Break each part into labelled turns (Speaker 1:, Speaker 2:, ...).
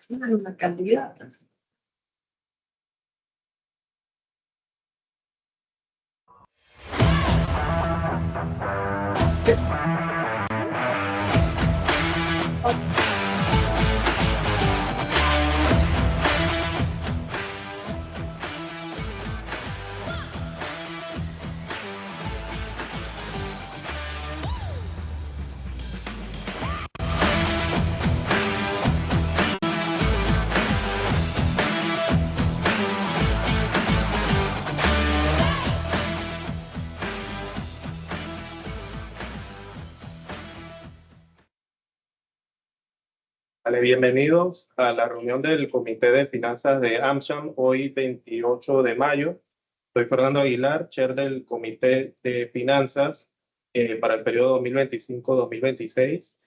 Speaker 1: Una candidata.
Speaker 2: Vale, bienvenidos a la reunión del Comité de Finanzas de AmCham, hoy 28 de mayo. Soy Fernando Aguilar, chair del Comité de Finanzas para el periodo 2025-2026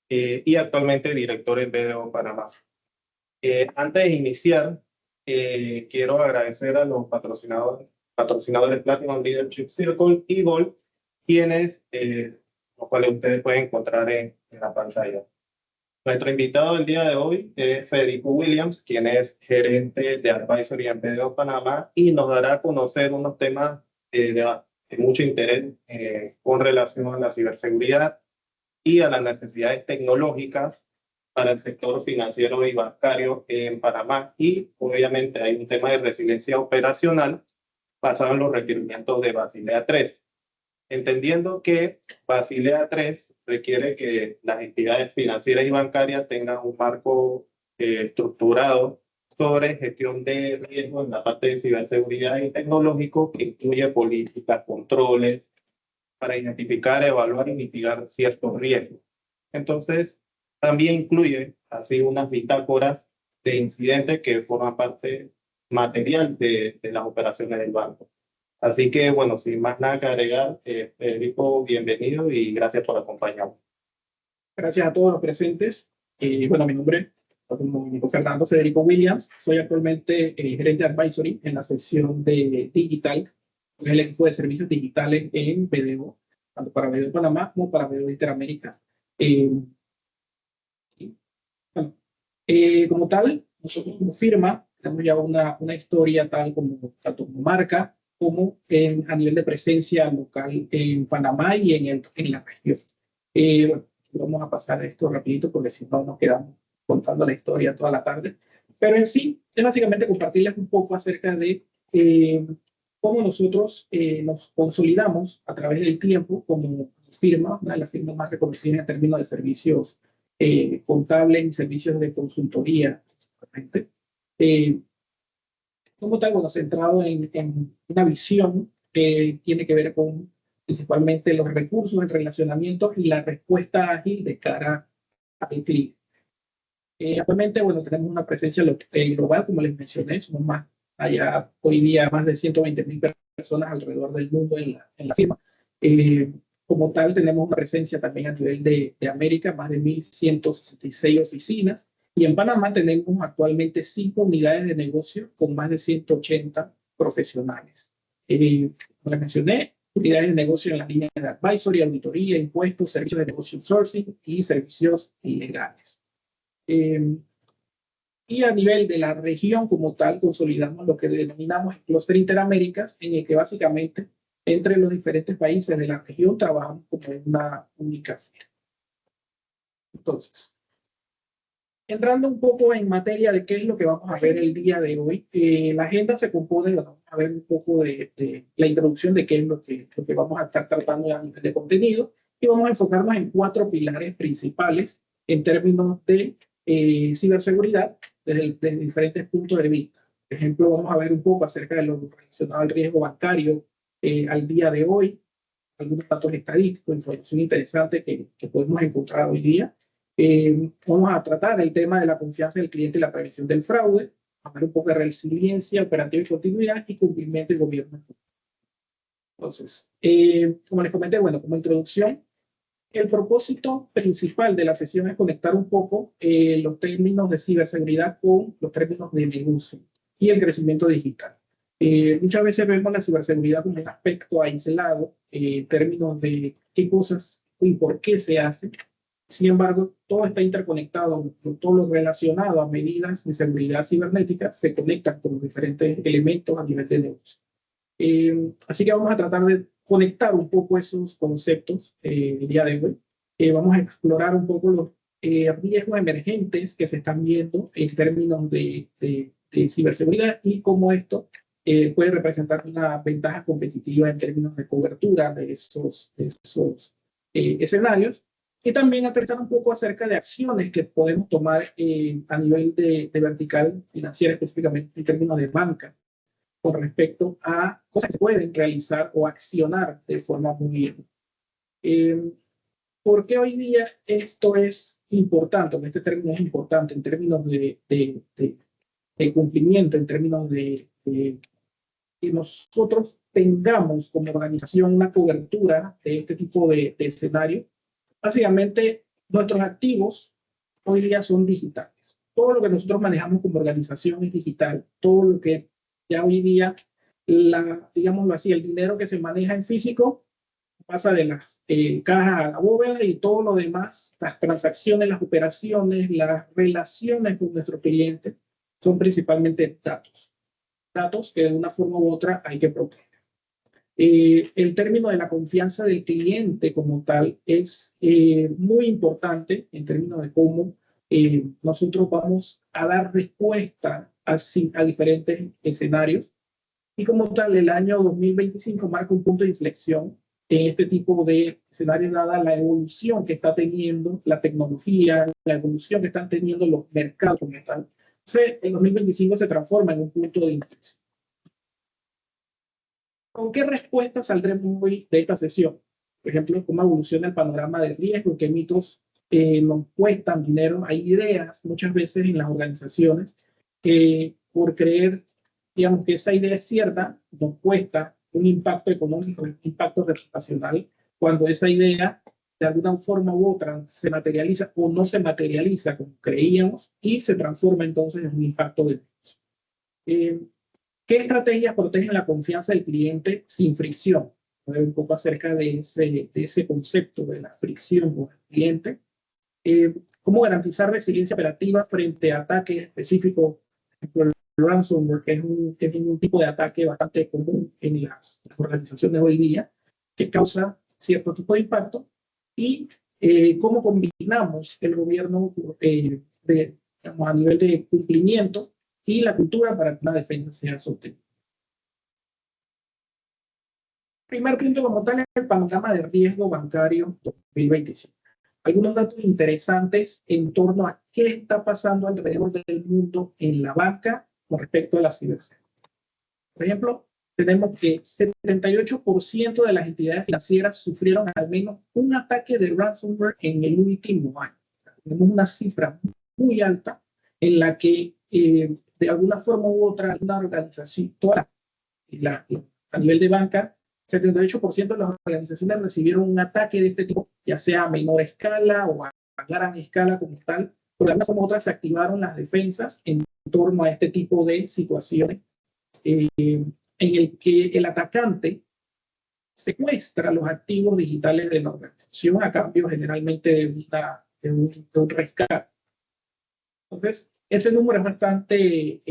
Speaker 2: y actualmente director en BDO Panamá. Antes de iniciar, quiero agradecer a los patrocinadores Platinum Leadership Circle y Gold, los cuales ustedes pueden encontrar en la pantalla. Nuestro invitado del día de hoy es Federico Williams, quien es gerente de Advisory en BDO Panamá y nos dará a conocer unos temas de mucho interés con relación a la ciberseguridad y a las necesidades tecnológicas para el sector financiero y bancario en Panamá. Y obviamente hay un tema de resiliencia operacional basado en los requerimientos de Basilea III. Entendiendo que Basilea III requiere que las entidades financieras y bancarias tengan un marco estructurado sobre gestión de riesgos en la parte de ciberseguridad y tecnológico, que incluye políticas, controles, para identificar, evaluar y mitigar ciertos riesgos. Entonces, también incluye así unas bitácoras de incidentes que forman parte material de las operaciones del banco. Así que, bueno, sin más nada que agregar, Federico, bienvenido y gracias por acompañarnos.
Speaker 3: Gracias a todos los presentes. Bueno, mi nombre es Fernando Federico Williams. Soy actualmente gerente de Advisory en la sección de Digital, en el equipo de servicios digitales en BDO, tanto para BDO Panamá como para BDO Interamérica. Como tal, nosotros como firma tenemos ya una historia tanto como marca como a nivel de presencia local en Panamá y en la región. Bueno, vamos a pasar esto rapidito porque si no nos quedamos contando la historia toda la tarde. Pero en sí, es básicamente compartirles un poco acerca de cómo nosotros nos consolidamos a través del tiempo como firma, una de las firmas más reconocidas en términos de servicios contables y servicios de consultoría. Como tal, bueno, centrado en una visión que tiene que ver con principalmente los recursos, el relacionamiento y la respuesta ágil de cara al cliente. Actualmente, bueno, tenemos una presencia global, como les mencioné, somos allá hoy día más de 120,000 personas alrededor del mundo en la firma. Como tal, tenemos una presencia también a nivel de América, más de 1,166 oficinas. Y en Panamá tenemos actualmente 5 unidades de negocio con más de 180 profesionales. Como les mencioné, unidades de negocio en la línea de advisory, auditoría, impuestos, servicios de negocio sourcing y servicios legales. Y a nivel de la región como tal, consolidamos lo que denominamos el Clúster Interaméricas, en el que básicamente entre los diferentes países de la región trabajamos como una única firma. Entonces, entrando un poco en materia de qué es lo que vamos a ver el día de hoy, la agenda se compone, vamos a ver un poco de la introducción de qué es lo que vamos a estar tratando a nivel de contenido, y vamos a enfocarnos en 4 pilares principales en términos de ciberseguridad desde diferentes puntos de vista. Por ejemplo, vamos a ver un poco acerca de lo relacionado al riesgo bancario al día de hoy, algunos datos estadísticos, información interesante que podemos encontrar hoy día. Vamos a tratar el tema de la confianza del cliente y la prevención del fraude, a ver un poco de resiliencia, operativa y continuidad y cumplimiento y gobierno. Entonces, como les comenté, bueno, como introducción, el propósito principal de la sesión es conectar un poco los términos de ciberseguridad con los términos de negocio y el crecimiento digital. Muchas veces vemos la ciberseguridad como un aspecto aislado en términos de qué cosas y por qué se hace, Sin embargo, todo está interconectado, todo lo relacionado a medidas de seguridad cibernética se conecta con los diferentes elementos a nivel de negocio. Así que vamos a tratar de conectar un poco esos conceptos el día de hoy. Vamos a explorar un poco los riesgos emergentes que se están viendo en términos de ciberseguridad y cómo esto puede representar una ventaja competitiva en términos de cobertura de esos escenarios. Y también aterrizar un poco acerca de acciones que podemos tomar a nivel de vertical financiera, específicamente en términos de banca, con respecto a cosas que se pueden realizar o accionar de forma muy bien. ¿Por qué hoy día esto es importante? Este término es importante en términos de cumplimiento, en términos de que nosotros tengamos como organización una cobertura de este tipo de escenario. Básicamente, nuestros activos hoy día son digitales. Todo lo que nosotros manejamos como organización es digital. Todo lo que ya hoy día, digámoslo así, el dinero que se maneja en físico pasa de las cajas a la bóveda y todo lo demás, las transacciones, las operaciones, las relaciones con nuestro cliente son principalmente datos. Datos que de una forma u otra hay que proteger. El término de la confianza del cliente como tal es muy importante en términos de cómo nosotros vamos a dar respuesta a diferentes escenarios. Y como tal, el año 2025 marca un punto de inflexión en este tipo de escenarios, dada la evolución que está teniendo la tecnología, la evolución que están teniendo los mercados como tal. Entonces, el 2025 se transforma en un punto de inflexión. ¿Con qué respuesta saldremos hoy de esta sesión? Por ejemplo, cómo evoluciona el panorama de riesgo, qué mitos nos cuestan dinero. Hay ideas muchas veces en las organizaciones que por creer, digamos, que esa idea es cierta, nos cuesta un impacto económico, un impacto reputacional, cuando esa idea de alguna forma u otra se materializa o no se materializa como creíamos y se transforma entonces en un impacto de negocio. ¿Qué estrategias protegen la confianza del cliente sin fricción? Un poco acerca de ese concepto de la fricción con el cliente. ¿Cómo garantizar resiliencia operativa frente a ataques específicos? Por ejemplo, el ransomware, que es un tipo de ataque bastante común en las organizaciones hoy día, que causa cierto tipo de impacto. Y cómo combinamos el gobierno digamos, a nivel de cumplimiento y la cultura para que la defensa sea sostenible. Primer punto como tal es el panorama de riesgo bancario 2025. Algunos datos interesantes en torno a qué está pasando alrededor del mundo en la banca con respecto a la ciberseguridad. Por ejemplo, tenemos que 78% de las entidades financieras sufrieron al menos un ataque de ransomware en el último año. Tenemos una cifra muy alta en la que de alguna forma u otra una organización, a nivel de banca, 78% de las organizaciones recibieron un ataque de este tipo, ya sea a menor escala o a gran escala como tal, pero de alguna forma u otra se activaron las defensas en torno a este tipo de situaciones en el que el atacante secuestra los activos digitales de la organización a cambio generalmente de un rescate. Entonces, ese número es bastante,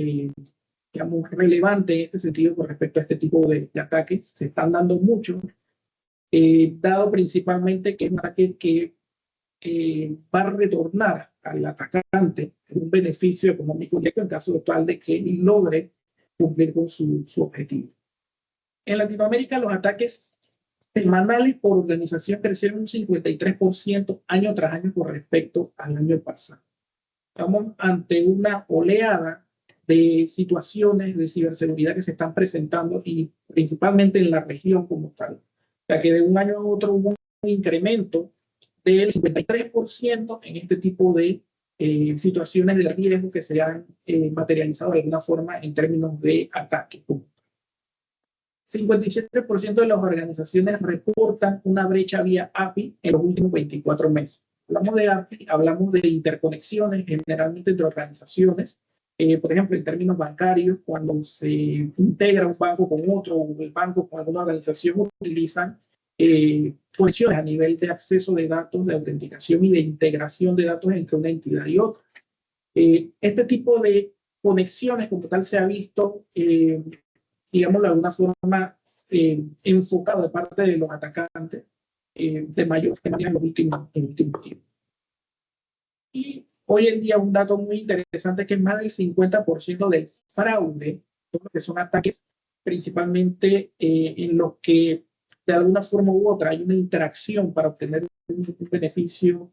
Speaker 3: digamos, relevante en este sentido con respecto a este tipo de ataques. Se están dando mucho, dado principalmente que es un ataque que va a retornar al atacante un beneficio económico directo en caso tal de que logre cumplir con su objetivo. En Latinoamérica, los ataques semanales por organización crecieron un 53% año tras año con respecto al año pasado. Estamos ante una oleada de situaciones de ciberseguridad que se están presentando y principalmente en la región como tal. O sea que de un año a otro hubo un incremento del 53% en este tipo de situaciones de riesgo que se han materializado de alguna forma en términos de ataque. 57% de las organizaciones reportan una brecha vía API en los últimos 24 meses. Hablamos de API, hablamos de interconexiones generalmente entre organizaciones. Por ejemplo, en términos bancarios, cuando se integra un banco con otro o el banco con alguna organización, utilizan conexiones a nivel de acceso de datos, de autenticación y de integración de datos entre una entidad y otra. Este tipo de conexiones como tal se ha visto, digamos, de alguna forma enfocado de parte de los atacantes de mayor manera en los últimos tiempos. Y hoy en día un dato muy interesante que es más del 50% del fraude, todo lo que son ataques principalmente en los que de alguna forma u otra hay una interacción para obtener un beneficio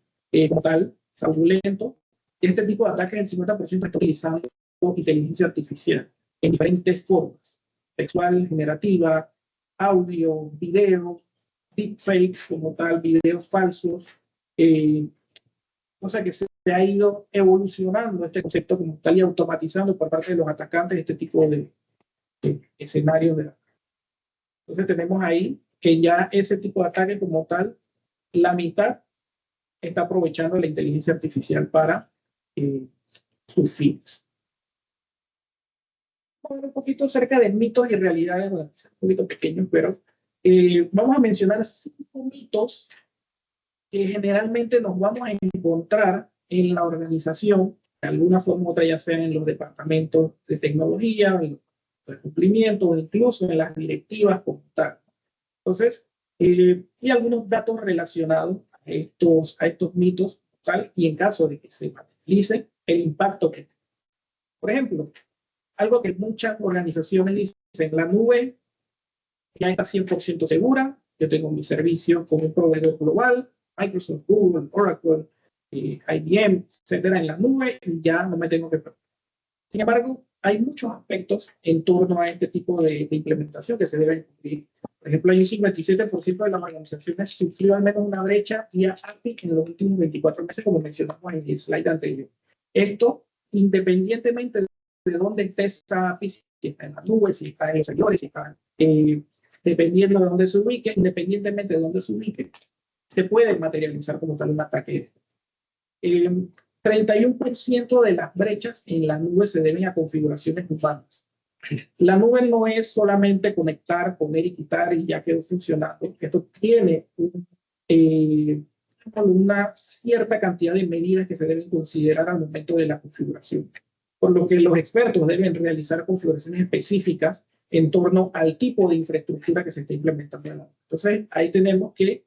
Speaker 3: como tal, fraudulento. Este tipo de ataques, el 50% está utilizando inteligencia artificial en diferentes formas, textual, generativa, audio, video, deepfakes como tal, videos falsos, o sea que se ha ido evolucionando este concepto como tal y automatizando por parte de los atacantes este tipo de escenarios. Entonces tenemos ahí que ya ese tipo de ataque como tal, la mitad está aprovechando la inteligencia artificial para sus fines. Vamos a ver un poquito acerca de mitos y realidades, bueno, un poquito pequeños, pero vamos a mencionar 5 mitos que generalmente nos vamos a encontrar en la organización, de alguna forma u otra, ya sea en los departamentos de tecnología, en los cumplimientos, o incluso en las directivas como tal. Entonces, y algunos datos relacionados a estos mitos, ¿vale? Y en caso de que se materialice, el impacto que tiene. Por ejemplo, algo que muchas organizaciones dicen, la nube ya está 100% segura, yo tengo mi servicio con un proveedor global, Microsoft, Google, Oracle, IBM, etcétera, en la nube, y ya no me tengo que preocupar. Sin embargo, hay muchos aspectos en torno a este tipo de implementación que se deben cumplir. Por ejemplo, hay un 57% de las organizaciones sufrió al menos una brecha vía API en los últimos 24 meses, como mencionamos en el slide anterior. Esto, independientemente de dónde esté esa API, si está en la nube, si está en los servidores, si está dependiendo de dónde se ubique, independientemente de dónde se ubique, se puede materializar como tal un ataque. 31% de las brechas en la nube se deben a configuraciones humanas. La nube no es solamente conectar, poner y quitar y ya quedó funcionando. Esto tiene una cierta cantidad de medidas que se deben considerar al momento de la configuración. Por lo que los expertos deben realizar configuraciones específicas en torno al tipo de infraestructura que se está implementando en la nube. Entonces, ahí tenemos que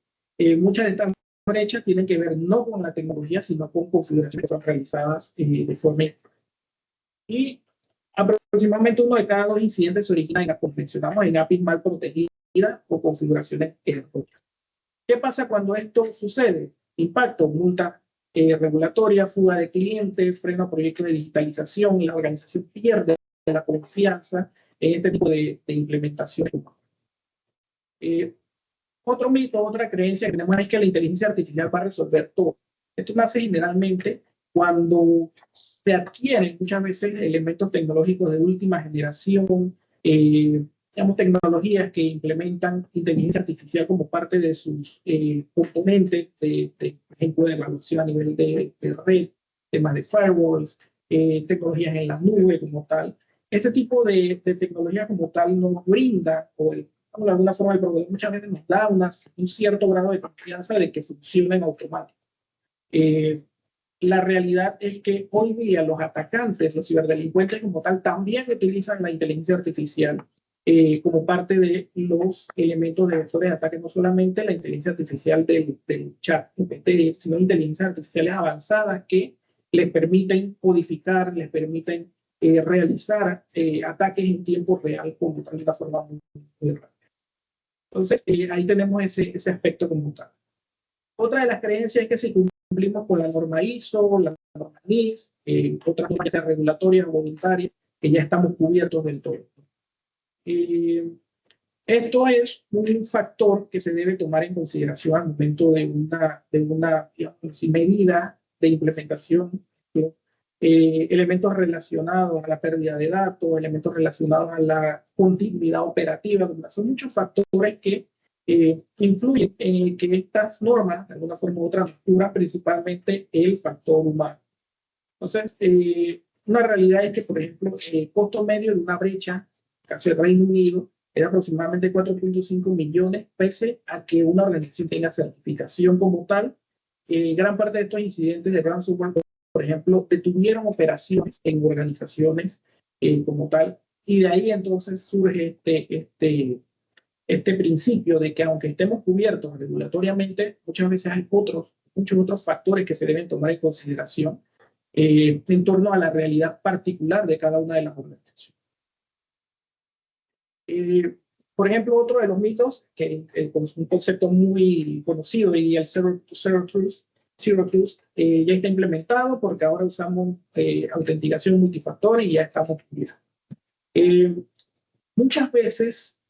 Speaker 3: muchas de estas brechas tienen que ver no con la tecnología, sino con configuraciones que son realizadas de forma. Y aproximadamente 1 de cada 2 incidentes se origina en, como mencionamos, en APIs mal protegidas o configuraciones erróneas. ¿Qué pasa cuando esto sucede? Impacto, multa regulatoria, fuga de clientes, freno a proyectos de digitalización, y la organización pierde la confianza en este tipo de implementaciones. Otro mito, otra creencia que tenemos es que la inteligencia artificial va a resolver todo. Esto nace generalmente cuando se adquieren muchas veces elementos tecnológicos de última generación, digamos, tecnologías que implementan inteligencia artificial como parte de sus componentes, por ejemplo, de evaluación a nivel de red, temas de firewalls, tecnologías en la nube como tal. Este tipo de tecnología como tal nos brinda, o de alguna forma el proveedor muchas veces nos da un cierto grado de confianza de que funciona en automático. La realidad es que hoy día los atacantes, los ciberdelincuentes como tal, también utilizan la inteligencia artificial como parte de los elementos de vectores de ataque, no solamente la inteligencia artificial del chat, sino inteligencias artificiales avanzadas que les permiten codificar, les permiten realizar ataques en tiempo real como tal, de una forma muy rápida. Entonces, ahí tenemos ese aspecto como tal. Otra de las creencias es que si cumplimos con la norma ISO, la norma NIST, otras normas regulatorias o voluntarias, que ya estamos cubiertos del todo. Esto es un factor que se debe tomar en consideración al momento de una digamos, medida de implementación. Elementos relacionados a la pérdida de datos, elementos relacionados a la continuidad operativa. Son muchos factores que influyen en que estas normas, de alguna forma u otra, cubran principalmente el factor humano. Entonces, una realidad es que, por ejemplo, el costo medio de una brecha, en el caso del Reino Unido, es aproximadamente 4.5 millones, pese a que una organización tenga certificación como tal. Gran parte de estos incidentes de ransomware, por ejemplo, detuvieron operaciones en organizaciones como tal, y de ahí entonces surge este principio de que aunque estemos cubiertos regulatoriamente, muchas veces hay muchos otros factores que se deben tomar en consideración en torno a la realidad particular de cada una de las organizaciones. Por ejemplo, otro de los mitos, que es un concepto muy conocido, y el Zero Trust, ya está implementado porque ahora usamos autenticación multifactor y ya estamos cubiertos. Muchas veces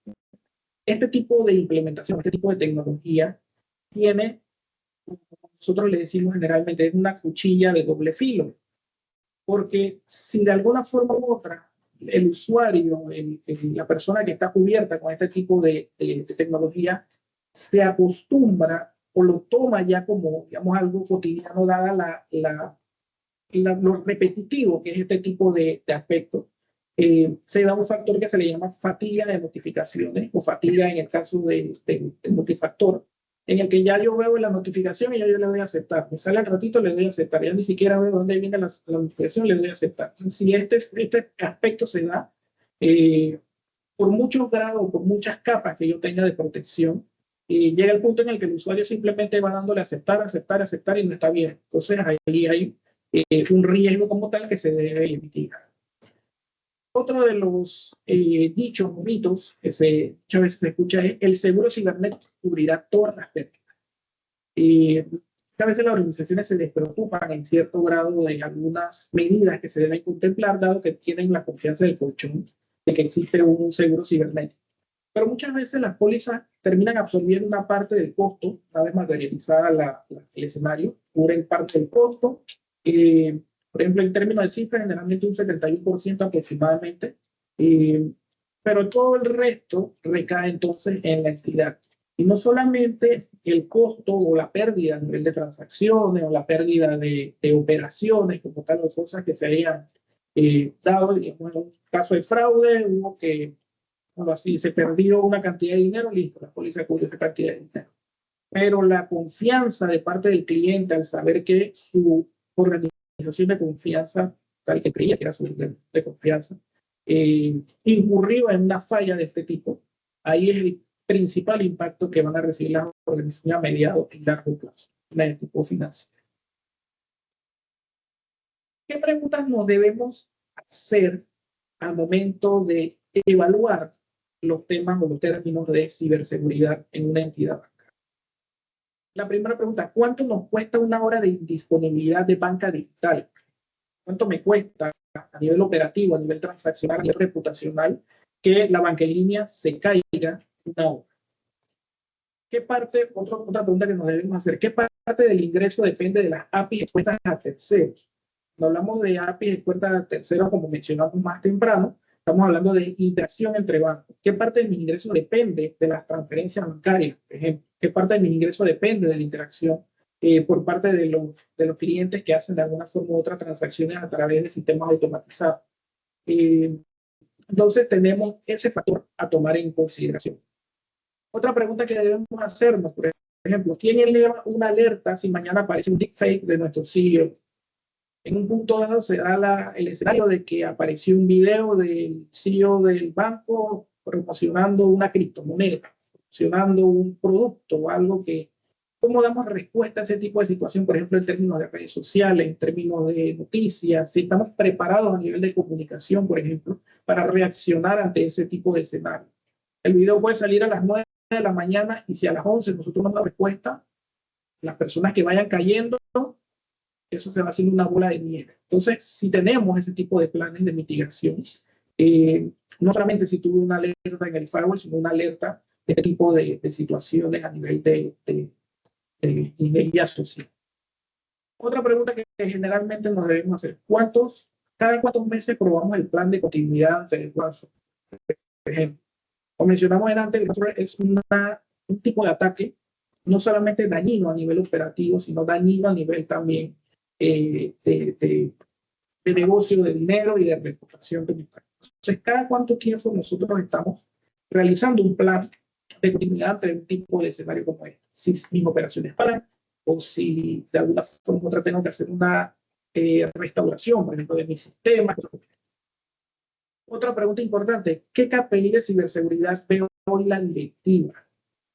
Speaker 3: este tipo de implementación, este tipo de tecnología tiene, nosotros le decimos generalmente, es una cuchilla de doble filo, porque si de alguna forma u otra el usuario, la persona que está cubierta con este tipo de tecnología, se acostumbra o lo toma ya como, digamos, algo cotidiano, dada lo repetitivo que es este tipo de aspectos, se da un factor que se le llama fatiga de notificaciones o fatiga en el caso del multifactor, en el que ya yo veo la notificación y ya yo le doy a aceptar. Me sale al ratito, le doy a aceptar. Ya ni siquiera veo dónde viene la notificación, le doy a aceptar. Si este aspecto se da, por muchos grados, por muchas capas que yo tenga de protección, llega el punto en el que el usuario simplemente va dándole a aceptar, aceptar, aceptar y no está bien. Entonces ahí hay un riesgo como tal que se debe mitigar. Otro de los dichos o mitos que muchas veces se escucha es: el seguro cibernético cubrirá todas las pérdidas. A veces las organizaciones se despreocupan en cierto grado de algunas medidas que se deben contemplar, dado que tienen la confianza del colchón de que existe un seguro cibernético. Pero muchas veces las pólizas terminan absorbiendo una parte del costo, una vez materializada el escenario, cubren parte del costo. Por ejemplo, en términos de cifras, generalmente un 71% aproximadamente, pero todo el resto recae entonces en la entidad. Y no solamente el costo o la pérdida a nivel de transacciones o la pérdida de operaciones, como tal, o cosas que se hayan dado, digamos, en un caso de fraude, hubo que, bueno, así, se perdió una cantidad de dinero, listo, la póliza cubre esa cantidad de dinero. Pero la confianza de parte del cliente al saber que su organización de confianza, tal que creía que era su de confianza, incurrió en una falla de este tipo, ahí es el principal impacto que van a recibir las organizaciones a mediano y largo plazo, de tipo financiero. ¿Qué preguntas nos debemos hacer al momento de evaluar los temas o los términos de ciberseguridad en una entidad bancaria? La primera pregunta: ¿cuánto nos cuesta una hora de disponibilidad de banca digital? ¿Cuánto me cuesta a nivel operativo, a nivel transaccional, a nivel reputacional, que la banca en línea se caiga una hora? ¿Qué parte, otra pregunta que nos debemos hacer: ¿qué parte del ingreso depende de las APIs expuestas a terceros? Cuando hablamos de APIs expuestas a terceros, como mencionamos más temprano, estamos hablando de interacción entre bancos. ¿Qué parte de mi ingreso depende de las transferencias bancarias, por ejemplo? ¿Qué parte de mi ingreso depende de la interacción por parte de los clientes que hacen de alguna forma u otra transacciones a través de sistemas automatizados? Entonces tenemos ese factor a tomar en consideración. Otra pregunta que debemos hacernos, por ejemplo: ¿quién eleva una alerta si mañana aparece un deepfake de nuestro CEO? En un punto dado se da el escenario de que apareció un video del CEO del banco promocionando una criptomoneda, promocionando un producto o algo que... ¿Cómo damos respuesta a ese tipo de situación, por ejemplo, en términos de redes sociales, en términos de noticias? Si estamos preparados a nivel de comunicación, por ejemplo, para reaccionar ante ese tipo de escenario. El video puede salir a las 9 de la mañana y si a las 11 nosotros no damos respuesta, las personas que vayan cayendo, eso se va haciendo una bola de nieve. Entonces, si tenemos ese tipo de planes de mitigación, no solamente si tuve una alerta en el firewall, sino una alerta de este tipo de situaciones a nivel de ingeniería social. Otra pregunta que generalmente nos debemos hacer: cada cuántos meses probamos el plan de continuidad ante el ransomware? Por ejemplo, como mencionamos antes, el ransomware es un tipo de ataque no solamente dañino a nivel operativo, sino dañino a nivel también de negocio, de dinero y de reputación. Entonces, cada cuánto tiempo nosotros estamos realizando un plan de continuidad ante un tipo de escenario como este. Si mis operaciones paran o si de alguna forma u otra tengo que hacer una restauración, por ejemplo, de mi sistema. Otra pregunta importante, ¿qué KPI de ciberseguridad ve hoy la directiva?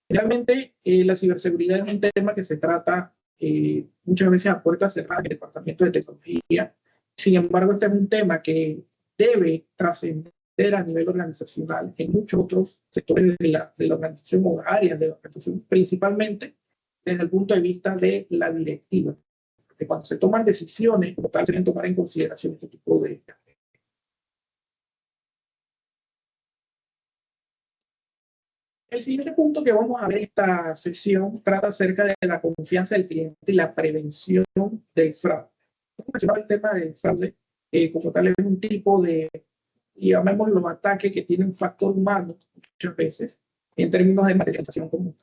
Speaker 3: Realmente la ciberseguridad es un tema que se trata muchas veces a puertas cerradas en el Departamento de Tecnología. Sin embargo, este es un tema que debe trascender a nivel organizacional en muchos otros sectores de la organización o áreas de la organización, principalmente desde el punto de vista de la directiva. Porque cuando se toman decisiones, como tal, se deben tomar en consideración este tipo de. El siguiente punto que vamos a ver en esta sesión trata acerca de la confianza del cliente y la prevención del fraude. Como mencionaba, el tema del fraude, como tal, es un tipo de, llamémoslo, ataque que tiene un factor humano muchas veces en términos de materialización común.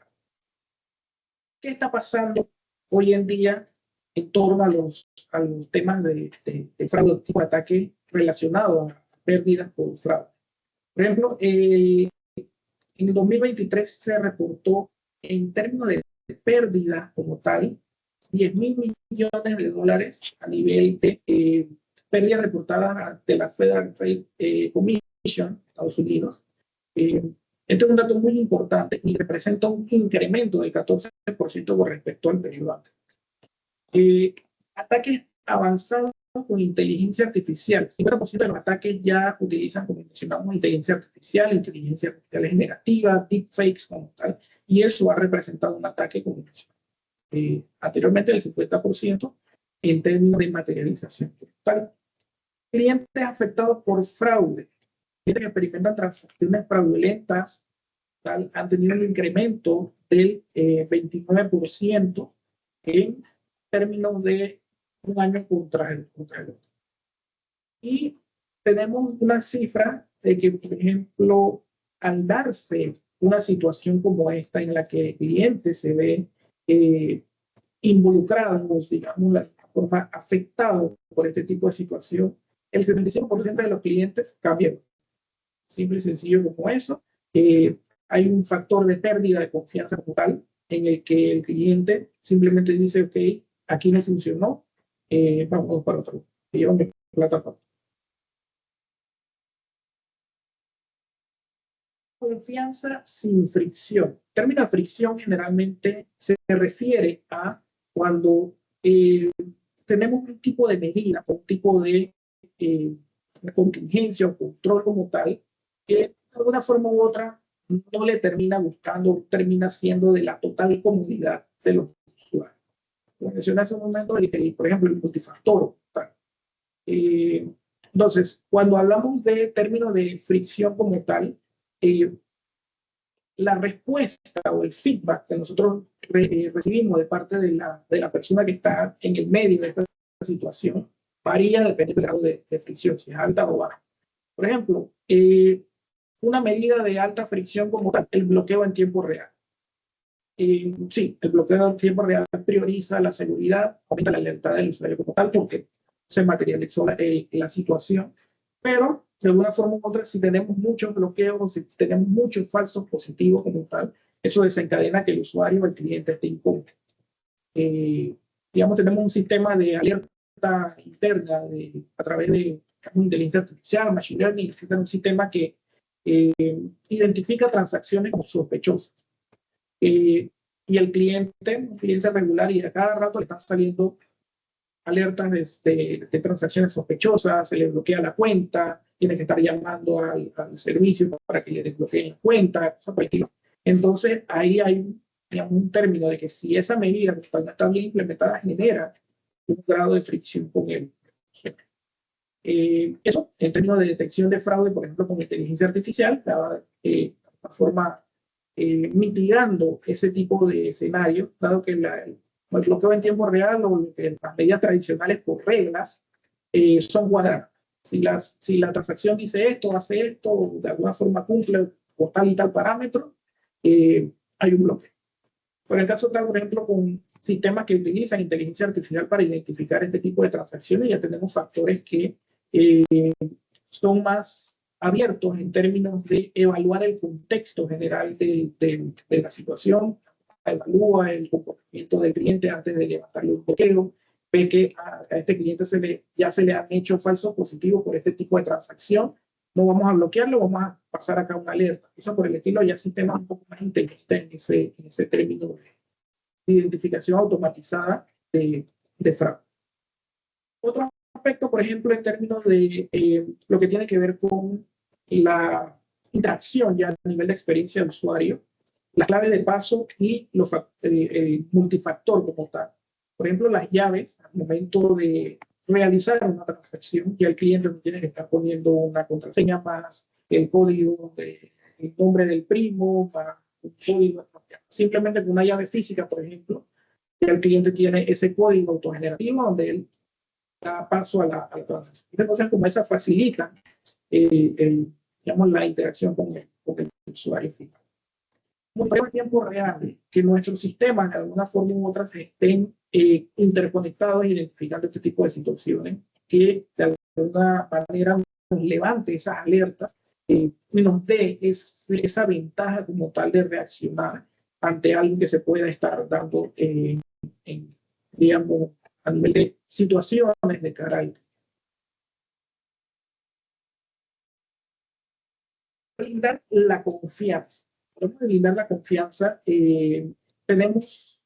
Speaker 3: ¿Qué está pasando hoy en día en torno a los temas de fraude, tipo de ataque relacionado a pérdidas por fraude? Por ejemplo, en el 2023 se reportó en términos de pérdida como tal, 10.000 millones de dólares a nivel de pérdidas reportadas de la Federal Trade Commission, Estados Unidos. Este es un dato muy importante y representa un incremento del 14% con respecto al periodo anterior. Ataques avanzados con inteligencia artificial. 50% de los ataques ya utilizan, como mencionamos, inteligencia artificial generativa, deepfakes como tal, y eso ha representado un ataque, como mencionamos anteriormente, del 50% en términos de materialización total. Clientes afectados por fraude, clientes que experimentan transacciones fraudulentas, tal, han tenido un incremento del 29% en términos de un año contra el otro. Y tenemos una cifra de que, por ejemplo, al darse una situación como esta en la que el cliente se ve involucrado, digamos, de forma afectado por este tipo de situación, el 75% de los clientes cambian. Simple y sencillo como eso. Hay un factor de pérdida de confianza total en el que el cliente simplemente dice, ok, aquí no funcionó, vamos para otro. Llevan mi plata para. Confianza sin fricción. El término fricción generalmente se refiere a cuando tenemos un tipo de medida, un tipo de contingencia o control como tal, que de alguna forma u otra no le termina gustando, termina siendo de la total comodidad de los usuarios. Como mencioné hace un momento, por ejemplo, el multifactor. Entonces, cuando hablamos de términos de fricción como tal, la respuesta o el feedback que nosotros recibimos de parte de la persona que está en el medio de esta situación varía depende del grado de fricción, si es alta o baja. Por ejemplo, una medida de alta fricción como tal, el bloqueo en tiempo real. Sí, el bloqueo en tiempo real prioriza la seguridad, aumenta la lealtad del usuario como tal, porque se materializó la situación, pero de alguna forma u otra, si tenemos muchos bloqueos, si tenemos muchos falsos positivos como tal, eso desencadena que el usuario o el cliente esté incómodo. Digamos, tenemos un sistema de alerta interna a través de inteligencia artificial, machine learning, un sistema que identifica transacciones como sospechosas. Y el cliente, un cliente regular, y a cada rato le están saliendo alertas de transacciones sospechosas, se le bloquea la cuenta, tiene que estar llamando al servicio para que le desbloqueen la cuenta. Entonces, ahí hay un término de que si esa medida no está bien implementada, genera un grado de fricción con él. Eso, en términos de detección de fraude, por ejemplo, con inteligencia artificial, de una forma mitigando ese tipo de escenario, dado que el bloqueo en tiempo real o las medidas tradicionales por reglas son cuadradas. Si la transacción dice esto, hace esto, de alguna forma cumple con tal y tal parámetro, hay un bloqueo. Por el caso tal, por ejemplo, con sistemas que utilizan inteligencia artificial para identificar este tipo de transacciones, ya tenemos factores que son más abiertos en términos de evaluar el contexto general de la situación, evalúa el comportamiento del cliente antes de levantarle un bloqueo, ve que a este cliente ya se le han hecho falsos positivos por este tipo de transacción, no vamos a bloquearlo, vamos a pasar acá una alerta. Eso por el estilo, ya sistemas un poco más inteligentes en ese término de identificación automatizada de fraude. Otro aspecto, por ejemplo, en términos de lo que tiene que ver con la interacción ya a nivel de experiencia del usuario, la clave de paso y el multifactor como tal. Por ejemplo, las llaves, al momento de realizar una transacción, ya el cliente no tiene que estar poniendo una contraseña más, el código, el nombre del primo, más un código, simplemente con una llave física, por ejemplo, ya el cliente tiene ese código autogenerativo donde él da paso a la transacción. Entonces, como esa facilita digamos, la interacción con el usuario final. En tiempo real, que nuestros sistemas de alguna forma u otra se estén interconectados, identificando este tipo de situaciones, que de alguna manera nos levante esas alertas y nos dé esa ventaja como tal de reaccionar ante algo que se pueda estar dando digamos, a nivel de situaciones de carácter. Blindar la confianza. Podemos blindar la confianza. Tenemos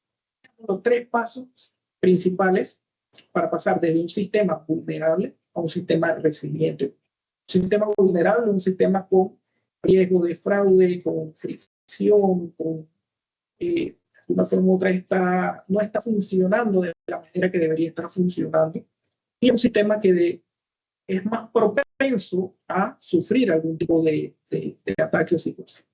Speaker 3: 3 pasos principales para pasar desde un sistema vulnerable a un sistema resiliente. Un sistema vulnerable es un sistema con riesgo de fraude, con fricción, con de una forma u otra no está funcionando de la manera que debería estar funcionando. Y un sistema que es más propenso a sufrir algún tipo de ataque o situación.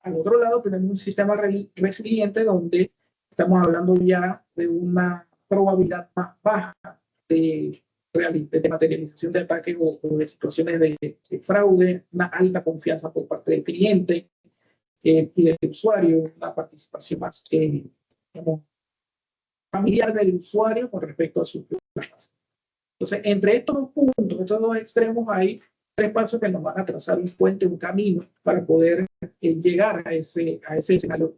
Speaker 3: Al otro lado tenemos un sistema resiliente donde estamos hablando ya de una probabilidad más baja de materialización de ataques o de situaciones de fraude, una alta confianza por parte del cliente y del usuario, una participación más digamos, familiar del usuario con respecto a sus planes. Entonces, entre estos 2 puntos, estos 2 extremos, hay 3 pasos que nos van a trazar un puente, un camino para poder llegar a ese escenario.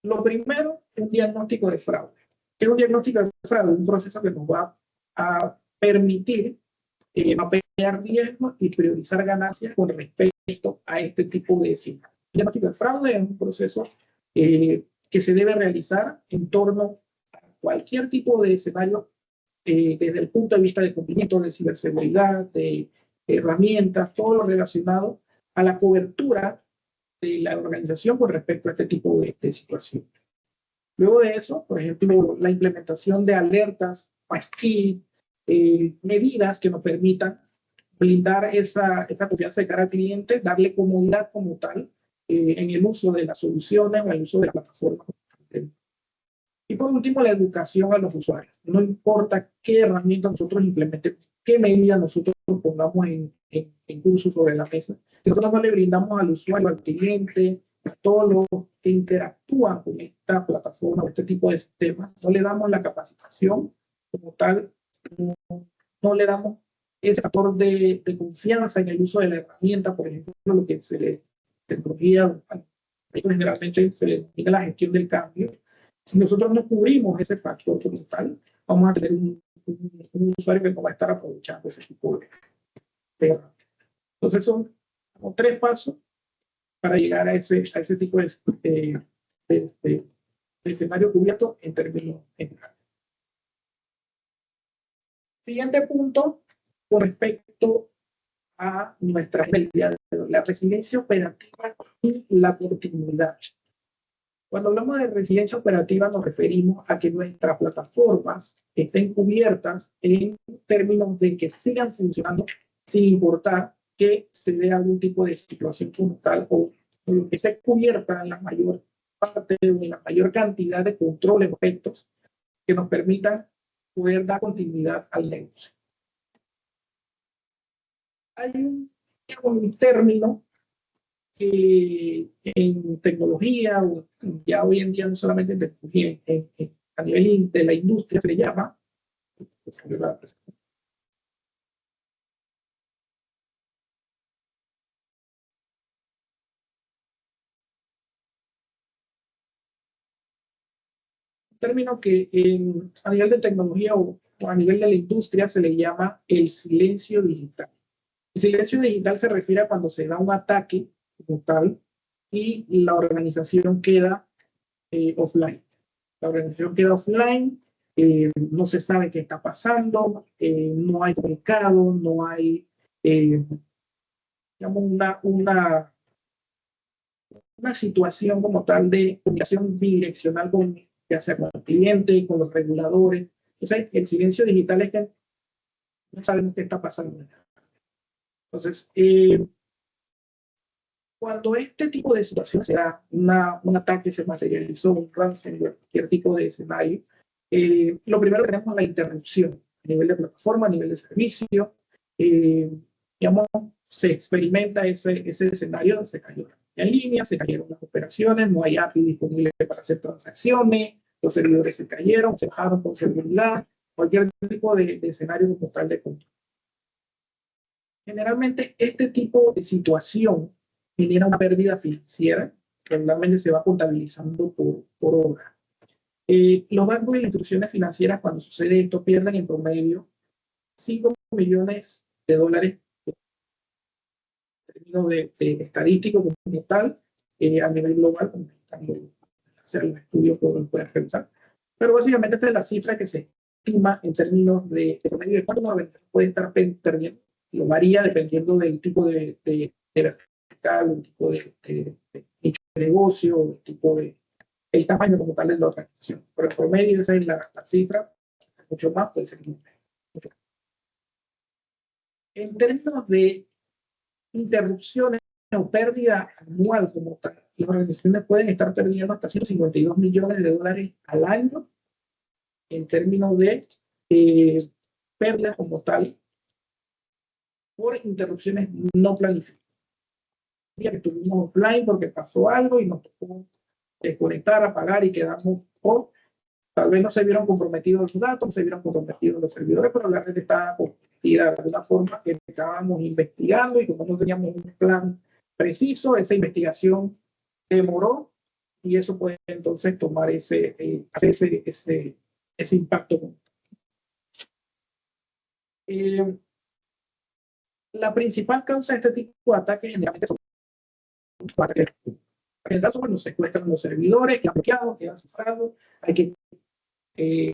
Speaker 3: Lo primero, un diagnóstico de fraude. ¿Qué es un diagnóstico de fraude? Un proceso que nos va a permitir mapear riesgos y priorizar ganancias con respecto a este tipo de escenarios. El diagnóstico de fraude es un proceso que se debe realizar en torno a cualquier tipo de escenario desde el punto de vista de cumplimiento de ciberseguridad, de herramientas, todo lo relacionado a la cobertura de la organización con respecto a este tipo de situación. Luego de eso, por ejemplo, la implementación de alertas, passkey, medidas que nos permitan blindar esa confianza de cara al cliente, darle comodidad como tal en el uso de las soluciones, en el uso de la plataforma. Y por último, la educación a los usuarios. No importa qué herramienta nosotros implementemos, qué medidas nosotros pongamos en curso sobre la mesa. Si nosotros no le brindamos al usuario, al cliente, a todos los que interactúan con esta plataforma, este tipo de sistemas, no le damos la capacitación como tal, no le damos ese factor de confianza en el uso de la herramienta, por ejemplo, lo que se le tecnología, generalmente se le denomina la gestión del cambio. Si nosotros no cubrimos ese factor como tal, vamos a tener un usuario que no va a estar aprovechando ese tipo de herramientas. Entonces son como 3 pasos para llegar a ese tipo de escenario cubierto en términos generales. Siguiente punto con respecto a nuestra realidad, la resiliencia operativa y la continuidad. Cuando hablamos de resiliencia operativa nos referimos a que nuestras plataformas estén cubiertas en términos de que sigan funcionando sin importar que se dé algún tipo de situación como tal o que esté cubierta en la mayor parte o en la mayor cantidad de controles o efectos que nos permitan poder dar continuidad al negocio. Hay un término que en tecnología, o ya hoy en día no solamente en tecnología, a nivel de la industria se le llama término que a nivel de tecnología o a nivel de la industria se le llama el silencio digital. El silencio digital se refiere a cuando se da un ataque como tal y la organización queda offline. La organización queda offline, no se sabe qué está pasando, no hay comunicado, no hay, digamos, una situación como tal de comunicación bidireccional con, ya sea con el cliente, con los reguladores. Entonces, el silencio digital es que no sabemos qué está pasando. Entonces, cuando este tipo de situaciones se da, un ataque se materializó, un ransomware, cualquier tipo de escenario, lo primero que tenemos es la interrupción a nivel de plataforma, a nivel de servicio. Digamos, se experimenta ese escenario, se cayó en línea, se cayeron las operaciones, no hay API disponible para hacer transacciones, los servidores se cayeron, se bajaron con seguridad, cualquier tipo de escenario como tal de control. Generalmente este tipo de situación genera una pérdida financiera, que normalmente se va contabilizando por hora. Los bancos y las instituciones financieras, cuando sucede esto, pierden en promedio 5 millones de dólares en términos de estadístico como tal, a nivel global, cuando hacer los estudios pueden pensar. Pero básicamente esta es la cifra que se estima en términos de promedio de cuánto puede estar perdiendo. Lo varía dependiendo del tipo de vertical, el tipo de nicho de negocio, el tipo el tamaño como tal de la organización. Pero en promedio esa es la cifra, mucho más puede ser mucho. En términos de interrupciones o pérdida anual como tal, las organizaciones pueden estar perdiendo hasta 152 millones de dólares al año en términos de pérdidas como tal por interrupciones no planificadas. Que estuvimos offline porque pasó algo y nos tocó desconectar, apagar y quedamos, o tal vez no se vieron comprometidos los datos, no se vieron comprometidos los servidores, pero la red estaba comprometida de alguna forma que estábamos investigando y como no teníamos un plan preciso, esa investigación demoró y eso puede entonces tomar ese impacto. La principal causa de este tipo de ataques generalmente son ataques. En el caso, bueno, secuestran los servidores, quedan bloqueados, quedan cifrados, hay que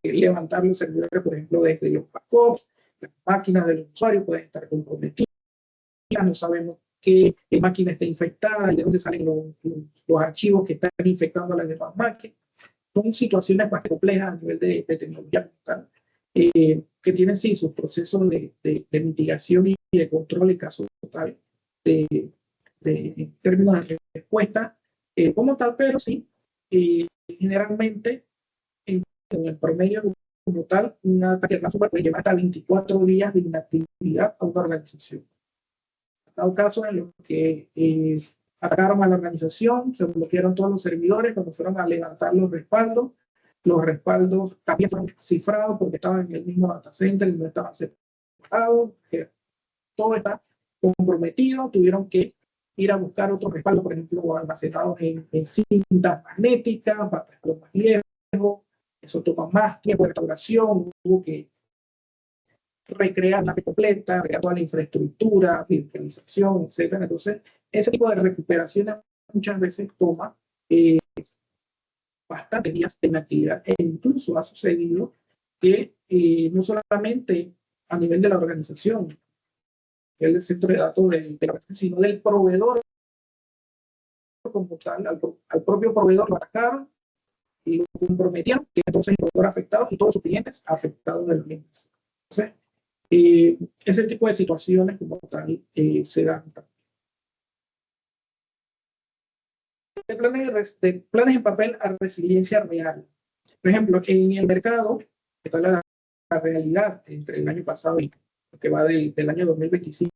Speaker 3: levantar los servidores, por ejemplo, desde los backups, las máquinas del usuario pueden estar comprometidas, no sabemos qué máquina está infectada y de dónde salen los archivos que están infectando a las demás máquinas. Son situaciones bastante complejas a nivel de tecnología, que tienen sí sus procesos de mitigación y de control en caso tal de términos de respuesta como tal, pero sí, generalmente en el promedio como tal, un ataque ransomware puede llevar hasta 24 días de inactividad a una organización. Ha dado casos en los que atacaron a la organización, se bloquearon todos los servidores, cuando fueron a levantar los respaldos también fueron cifrados porque estaban en el mismo data center y no estaban separados, todo está comprometido, tuvieron que ir a buscar otros respaldos, por ejemplo, almacenados en cintas magnéticas, para respaldos más viejos, eso toma más tiempo de restauración, hubo que recrear la red completa, recrear toda la infraestructura, virtualización, etc. Entonces, ese tipo de recuperaciones muchas veces toma bastantes días de inactividad e incluso ha sucedido que no solamente a nivel de la organización, el centro de datos sino del proveedor como tal, al propio proveedor lo atacaron y lo comprometieron, que entonces el proveedor afectado y todos sus clientes afectados del mismo. Entonces, ese tipo de situaciones como tal se dan. De planes en papel a resiliencia real. Por ejemplo, en el mercado, está la realidad entre el año pasado y lo que va del año 2025,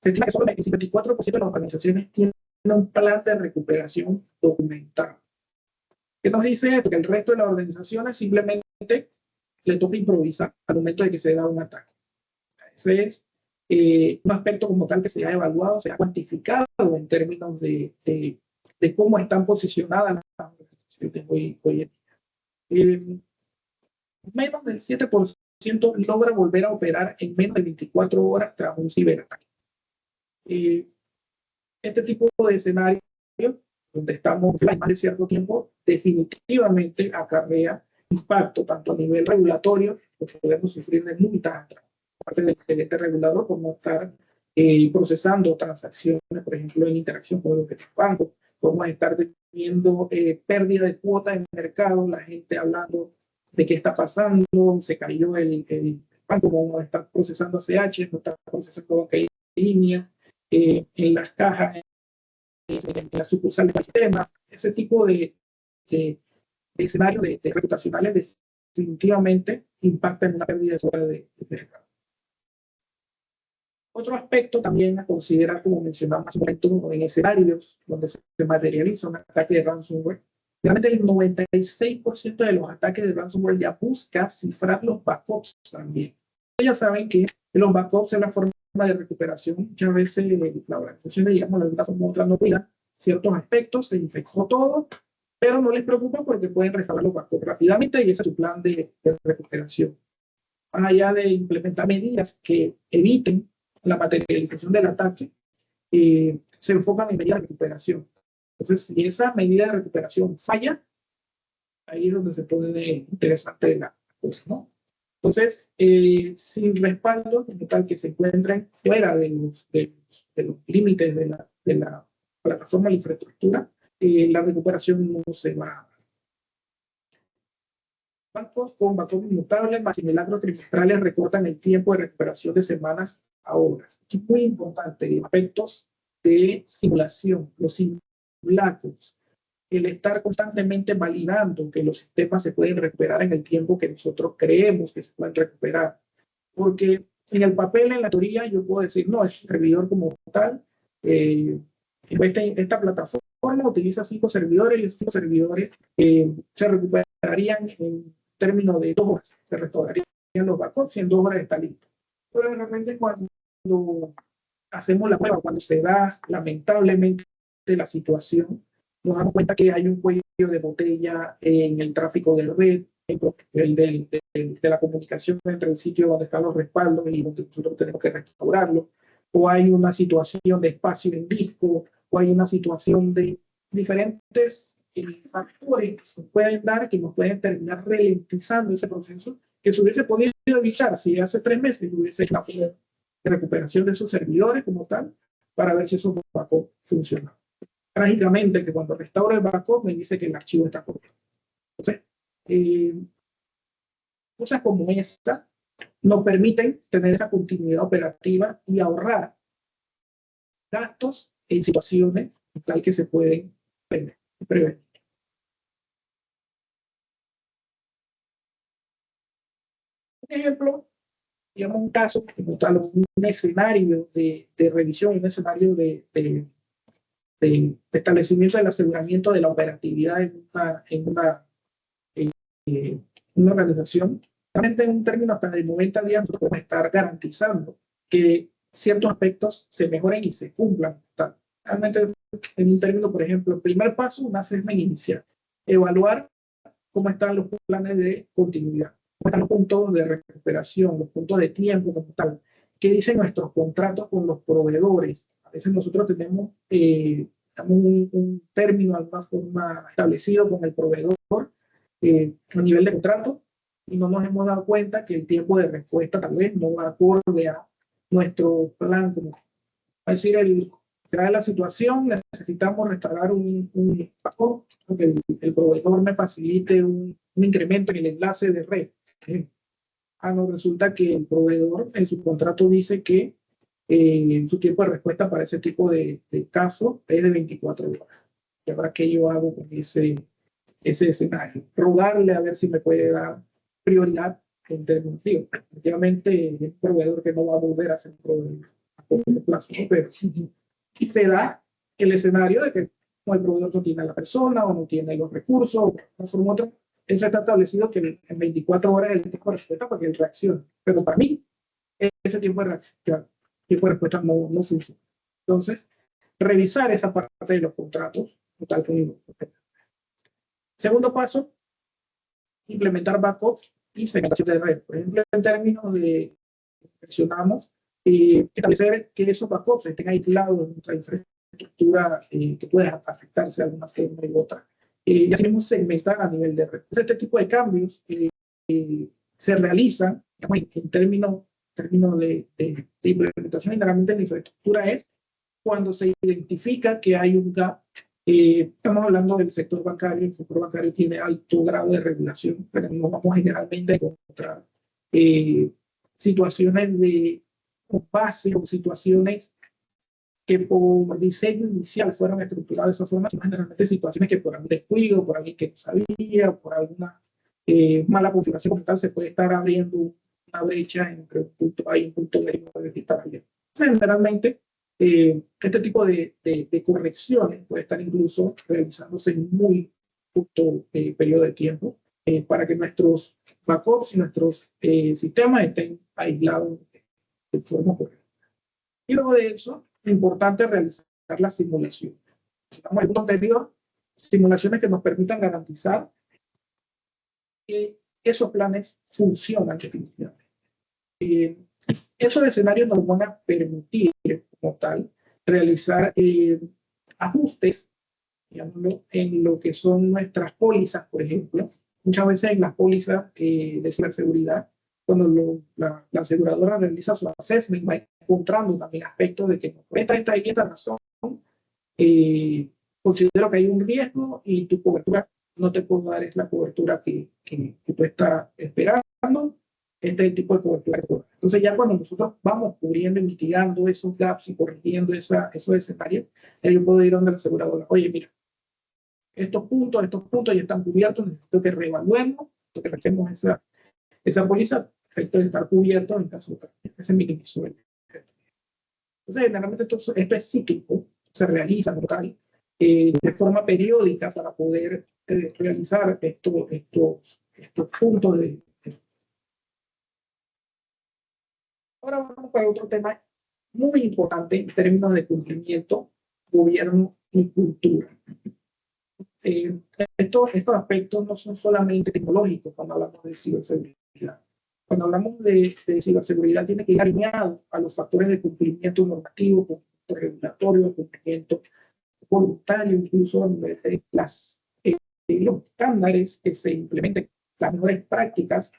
Speaker 3: se estima que solo el 54% de las organizaciones tienen un plan de recuperación documentado. ¿Qué nos dice? Que el resto de las organizaciones simplemente le toca improvisar al momento de que se da un ataque. Ese es un aspecto como tal que se ha evaluado, se ha cuantificado en términos de cómo están posicionadas las organizaciones hoy en día. Menos del 7% logra volver a operar en menos de 24 horas tras un ciberataque. Este tipo de escenario, donde estamos en más de cierto tiempo, definitivamente acarrea impacto tanto a nivel regulatorio, porque podemos sufrir de multas parte del ente regulador por no estar procesando transacciones, por ejemplo, en interacción con los bancos. Podemos estar teniendo pérdida de cuota de mercado, la gente hablando de qué está pasando, se cayó el banco, no está procesando ACH, no está procesando banca en línea, en las cajas, en la sucursal del sistema. Ese tipo de escenarios de reputacionales definitivamente impactan en una pérdida de mercado. Otro aspecto también a considerar, como mencionamos hace un momento, en escenarios donde se materializa un ataque de ransomware, realmente el 96% de los ataques de ransomware ya busca cifrar los backups también. Ya saben que los backups es la forma de recuperación. Muchas veces la organización, digamos, de alguna forma u otra no cuida ciertos aspectos, se infectó todo, pero no les preocupa porque pueden restaurar los backups rápidamente y ese es su plan de recuperación. Más allá de implementar medidas que eviten la materialización del ataque, se enfocan en medidas de recuperación. Entonces, si esa medida de recuperación falla, ahí es donde se pone interesante la cosa, ¿no? Entonces, sin respaldo, como tal, que se encuentren fuera de los límites de la plataforma de infraestructura, la recuperación no se va a dar. Bancos con backup inmutable más simulacros trimestrales recortan el tiempo de recuperación de semanas a horas. Aquí es muy importante, aspectos de simulación, los simulacros, el estar constantemente validando que los sistemas se pueden recuperar en el tiempo que nosotros creemos que se pueden recuperar. Porque en el papel, en la teoría, yo puedo decir, no, es un servidor como tal, esta plataforma utiliza 5 servidores y esos 5 servidores se recuperarían en términos de 2 horas, se restaurarían los backups y en 2 horas está listo. Pero de repente cuando hacemos la prueba, cuando se da lamentablemente la situación, nos damos cuenta que hay un cuello de botella en el tráfico de red, de la comunicación entre el sitio donde están los respaldos y donde nosotros tenemos que restaurarlo, o hay una situación de espacio en disco, o hay una situación de diferentes factores que se pueden dar que nos pueden terminar ralentizando ese proceso que se hubiese podido evitar si hace 3 meses hubiese hecho la de recuperación de esos servidores como tal para ver si esos backups funcionan. Trágicamente, que cuando restauro el backup me dice que el archivo está completo. Entonces, cosas como esta nos permiten tener esa continuidad operativa y ahorrar gastos en situaciones tal que se pueden prevenir. Un ejemplo, digamos un caso, como tal, un escenario de revisión, un escenario de establecimiento del aseguramiento de la operatividad en una organización. Realmente en un término hasta el 90 días nosotros podemos estar garantizando que ciertos aspectos se mejoren y se cumplan. Realmente en un término, por ejemplo, el primer paso, un assessment inicial. Evaluar cómo están los planes de continuidad, cómo están los puntos de recuperación, los puntos de tiempo como tal. ¿Qué dicen nuestros contratos con los proveedores? A veces nosotros tenemos un término, alguna forma establecido con el proveedor a nivel de contrato y no nos hemos dado cuenta que el tiempo de respuesta tal vez no va acorde a nuestro plan. Como, es decir, se da la situación, necesitamos restaurar un backup, que el proveedor me facilite un incremento en el enlace de red. No, resulta que el proveedor en su contrato dice que su tiempo de respuesta para ese tipo de caso es de 24 horas. ¿Y ahora qué yo hago con ese escenario? Rogarle a ver si me puede dar prioridad en términos de efectivamente es un proveedor que no va a volver a ser proveedor a corto plazo, pero y se da el escenario de que el proveedor no tiene a la persona o no tiene los recursos, o de forma u otra, eso está establecido que en 24 horas el tiempo de respuesta para que él reaccione. Pero para mí, ese tiempo de respuesta no funciona. Entonces, revisar esa parte de los contratos, tal como. Segundo paso, implementar backups y segmentación de red. Por ejemplo, en términos de, mencionamos, establecer que esos backups estén aislados de nuestra infraestructura que pueda afectarse de alguna forma u otra. Y así mismo segmentar a nivel de red. Entonces, este tipo de cambios se realizan, digamos, en términos de implementación generalmente en la infraestructura es cuando se identifica que hay un gap. Estamos hablando del sector bancario. El sector bancario tiene alto grado de regulación, pero no vamos generalmente a encontrar situaciones de base o situaciones que por diseño inicial fueron estructuradas de esa forma, sino generalmente situaciones que por algún descuido, por alguien que no sabía, por alguna mala configuración como tal, se puede estar abriendo una brecha entre un punto A y un punto B que estar abierto. Entonces, generalmente, este tipo de correcciones puede estar incluso realizándose en muy corto periodo de tiempo para que nuestros backups y nuestros sistemas estén aislados de forma correcta. Y luego de eso, es importante realizar la simulación. Como el punto anterior, simulaciones que nos permitan garantizar que esos planes funcionan definitivamente. Esos escenarios nos van a permitir, como tal, realizar ajustes, digámoslo, en lo que son nuestras pólizas, por ejemplo. Muchas veces en las pólizas de ciberseguridad, cuando la aseguradora realiza su assessment, va encontrando también aspectos de que por esta y esta razón considero que hay un riesgo y tu cobertura no te puedo dar es la cobertura que tú estás esperando. Este es el tipo de cobertura que puedo dar. Entonces ya cuando nosotros vamos cubriendo y mitigando esos gaps y corrigiendo esos escenarios, yo puedo ir donde la aseguradora, oye, mira, estos puntos ya están cubiertos, necesito que reevaluemos, necesito que revisemos esa póliza, efecto de estar cubierto en caso de que se minimizó el efecto. Entonces, generalmente esto es cíclico, se realiza como tal, de forma periódica para poder realizar estos puntos de. Ahora vamos para otro tema muy importante en términos de cumplimiento, gobierno y cultura. Estos aspectos no son solamente tecnológicos cuando hablamos de ciberseguridad. Cuando hablamos de ciberseguridad, tiene que ir alineado a los factores de cumplimiento normativo, cumplimiento regulatorio, cumplimiento voluntario, incluso a nivel de los estándares que se implementen, las mejores prácticas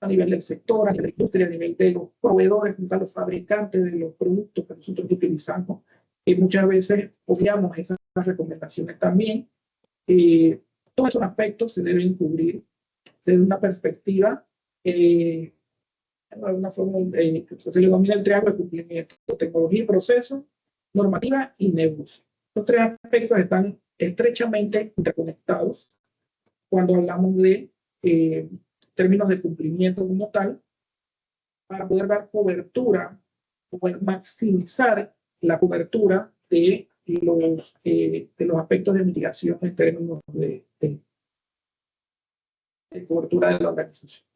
Speaker 3: a nivel del sector, a nivel de la industria, a nivel de los proveedores, junto a los fabricantes de los productos que nosotros utilizamos. Y muchas veces obviamos esas recomendaciones también. Todos esos aspectos se deben cubrir desde una perspectiva, de alguna forma, se le denomina el triángulo de cumplimiento: tecnología y proceso, normativa y negocio. Los tres aspectos están estrechamente interconectados cuando hablamos de términos de cumplimiento como tal, para poder dar cobertura, poder maximizar la cobertura de los aspectos de mitigación en términos de cobertura de la organización.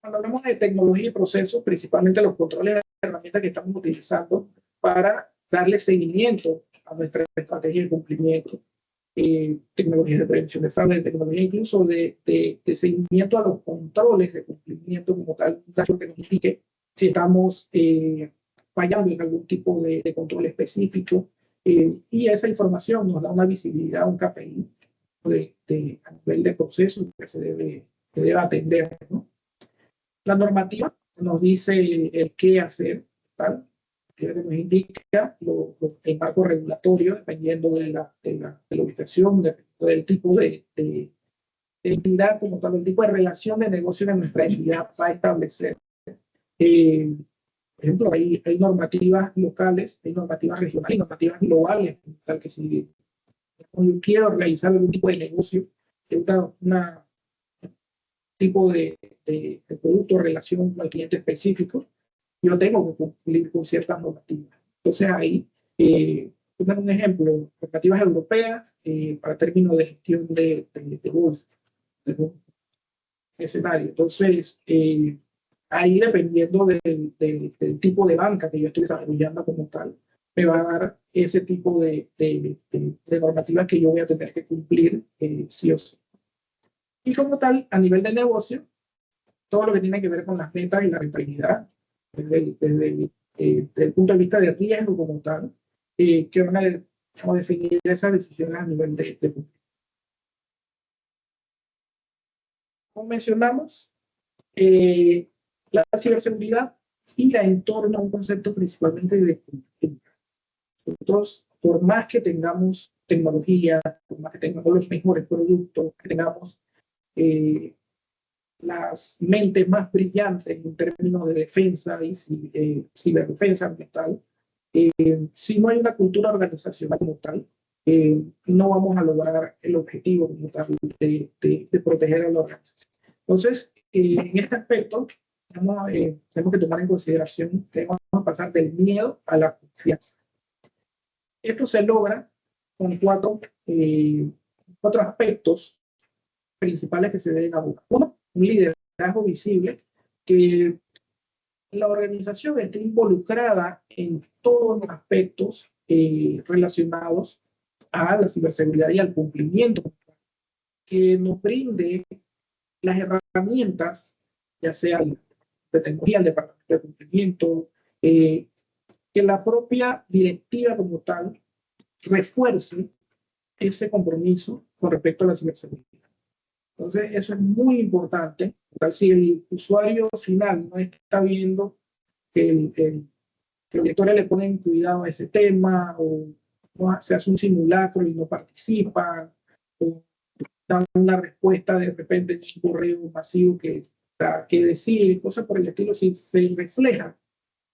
Speaker 3: Cuando hablamos de tecnología y procesos, principalmente los controles de herramientas que estamos utilizando para darle seguimiento a nuestra estrategia de cumplimiento, tecnologías de prevención de fraude, tecnología incluso de seguimiento a los controles de cumplimiento como tal, un caso que nos indique si estamos fallando en algún tipo de control específico, y esa información nos da una visibilidad, un KPI a nivel de proceso que se debe atender, ¿no? La normativa nos dice el qué hacer, ¿tal? Que nos indica el marco regulatorio, dependiendo de la ubicación, del tipo de entidad como tal, el tipo de relación de negocio que nuestra entidad va a establecer. Por ejemplo, hay normativas locales, hay normativas regionales, hay normativas globales, tal que si yo quiero realizar algún tipo de negocio, una tipo de producto o relación al cliente específico, yo tengo que cumplir con ciertas normativas. Entonces ahí, un ejemplo, normativas europeas para términos de gestión de bolsa, de un escenario. Entonces, ahí dependiendo del tipo de banca que yo estoy desarrollando como tal, me va a dar ese tipo de normativas que yo voy a tener que cumplir sí o sí. Y como tal, a nivel de negocio, todo lo que tiene que ver con las metas y la rentabilidad, desde el punto de vista de riesgo como tal, que van a definir esas decisiones a nivel de. Como mencionamos, la ciberseguridad gira en torno a un concepto principalmente de cultura. Nosotros, por más que tengamos tecnología, por más que tengamos los mejores productos, que tengamos las mentes más brillantes en términos de defensa y ciberdefensa ambiental, si no hay una cultura organizacional como tal, no vamos a lograr el objetivo como tal de proteger a la organización. Entonces, en este aspecto, tenemos que tomar en consideración que vamos a pasar del miedo a la confianza. Esto se logra con cuatro aspectos principales que se deben abordar. Uno, un liderazgo visible, que la organización esté involucrada en todos los aspectos relacionados a la ciberseguridad y al cumplimiento, que nos brinde las herramientas, ya sea de tecnología, el departamento de cumplimiento, que la propia directiva como tal refuerce ese compromiso con respecto a la ciberseguridad. Entonces, eso es muy importante. Si el usuario final no está viendo que los directores le ponen cuidado a ese tema, o se hace un simulacro y no participa, o dan una respuesta de repente en un correo masivo que da que decir, cosas por el estilo, si se refleja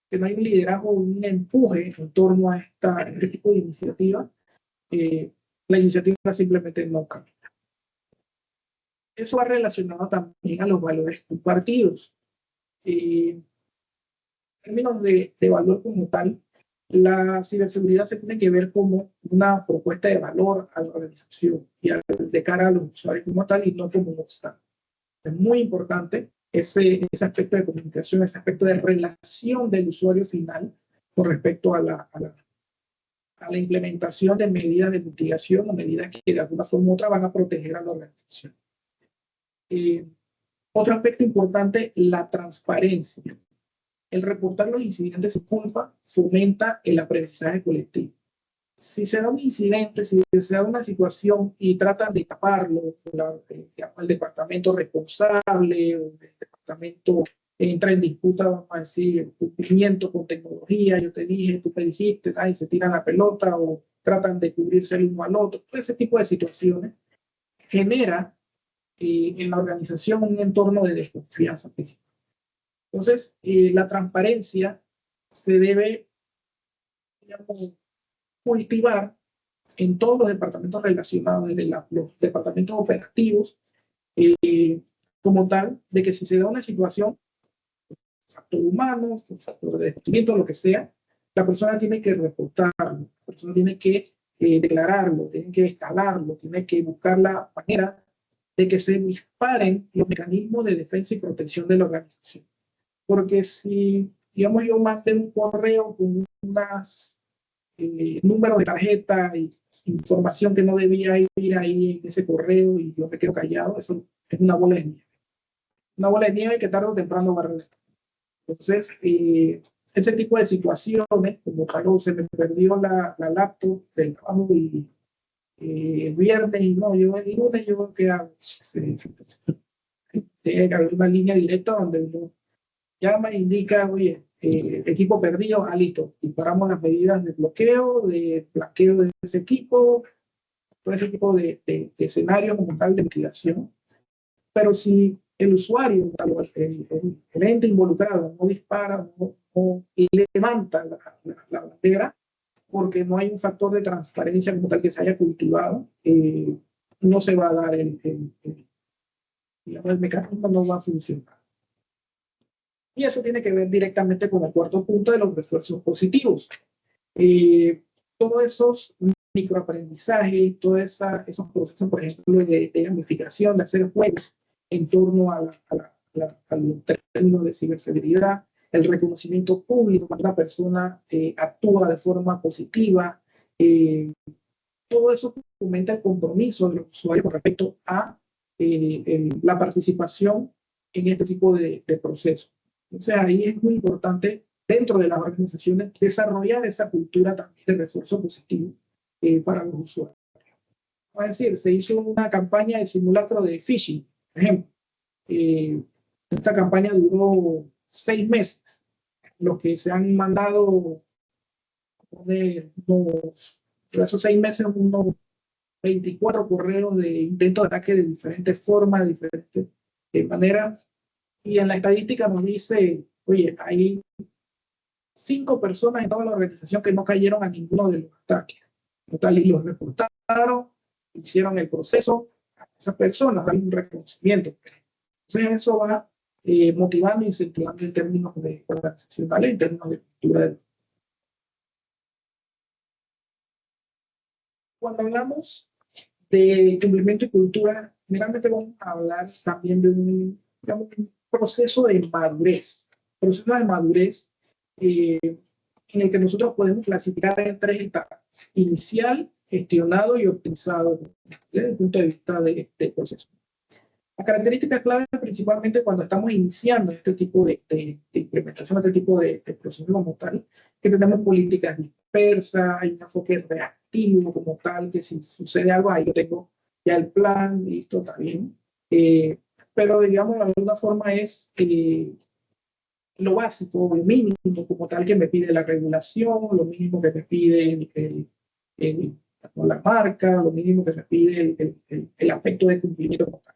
Speaker 3: que no hay un liderazgo, un empuje en torno a este tipo de iniciativa, la iniciativa simplemente no cambia. Eso va relacionado también a los valores compartidos. En términos de valor como tal, la ciberseguridad se tiene que ver como una propuesta de valor a la organización y de cara a los usuarios como tal y no como un obstáculo. Es muy importante ese aspecto de comunicación, ese aspecto de relación del usuario final con respecto a la implementación de medidas de mitigación o medidas que de alguna forma u otra van a proteger a la organización. Otro aspecto importante, la transparencia. El reportar los incidentes sin culpa fomenta el aprendizaje colectivo. Si se da un incidente, si se da una situación y tratan de taparlo, el departamento responsable, o el departamento entra en disputa, vamos a decir, el cumplimiento con tecnología, yo te dije, tú me dijiste, y se tiran la pelota o tratan de cubrirse el uno al otro. Todo ese tipo de situaciones genera en la organización un entorno de desconfianza. Entonces, la transparencia se debe, digamos, cultivar en todos los departamentos relacionados, desde los departamentos operativos, como tal, de que si se da una situación, factor humano, factor de desconocimiento, lo que sea, la persona tiene que reportarlo, la persona tiene que declararlo, tiene que escalarlo, tiene que buscar la manera de que se disparen los mecanismos de defensa y protección de la organización. Porque si, digamos, yo mandé un correo con unas números de tarjeta y información que no debía ir ahí en ese correo y yo me quedo callado, eso es una bola de nieve. Una bola de nieve que tarde o temprano va a regresar. Entonces, ese tipo de situaciones, como cuando se me perdió la laptop del trabajo y viernes y no, yo el lunes yo ¿qué hago? Tiene que haber una línea directa donde uno llama e indica, oye, equipo perdido, listo, disparamos las medidas de bloqueo, de blanqueo de ese equipo, todo ese tipo de escenarios como tal de mitigación. Pero si el usuario, el ente involucrado, no dispara, no levanta la bandera, porque no hay un factor de transparencia como tal que se haya cultivado, no se va a dar el mecanismo, no va a funcionar. Y eso tiene que ver directamente con el cuarto punto de los refuerzos positivos. Todos esos microaprendizajes, todos esos procesos, por ejemplo, de gamificación, de hacer juegos en torno a los términos de ciberseguridad, el reconocimiento público, cuando una persona actúa de forma positiva. Todo eso fomenta el compromiso de los usuarios con respecto a la participación en este tipo de procesos. Entonces ahí es muy importante dentro de las organizaciones desarrollar esa cultura también de refuerzo positivo para los usuarios. Es decir, se hizo una campaña de simulacro de phishing, por ejemplo. Esta campaña duró 6 meses. Los que se han mandado de esos 6 meses, unos 24 correos de intento de ataque de diferentes formas, de diferentes maneras. Y en la estadística nos dice, oye, hay 5 personas en toda la organización que no cayeron a ninguno de los ataques. Total, y los reportaron, hicieron el proceso a esas personas, hay un reconocimiento. Entonces eso va motivando e incentivando en términos de organizacionales, en términos de cultura. Cuando hablamos de cumplimiento y cultura, generalmente vamos a hablar también de un, digamos, un proceso de madurez. Proceso de madurez en el que nosotros podemos clasificar en 3 etapas: inicial, gestionado y optimizado desde el punto de vista de proceso. La característica clave principalmente cuando estamos iniciando este tipo de implementación, este tipo de proceso como tal, que tenemos políticas dispersas, hay un enfoque reactivo como tal, que si sucede algo ahí yo tengo ya el plan, listo, está bien. Pero digamos, de alguna forma es lo básico, lo mínimo como tal que me pide la regulación, lo mínimo que me pide la marca, lo mínimo que me pide el aspecto de cumplimiento como tal.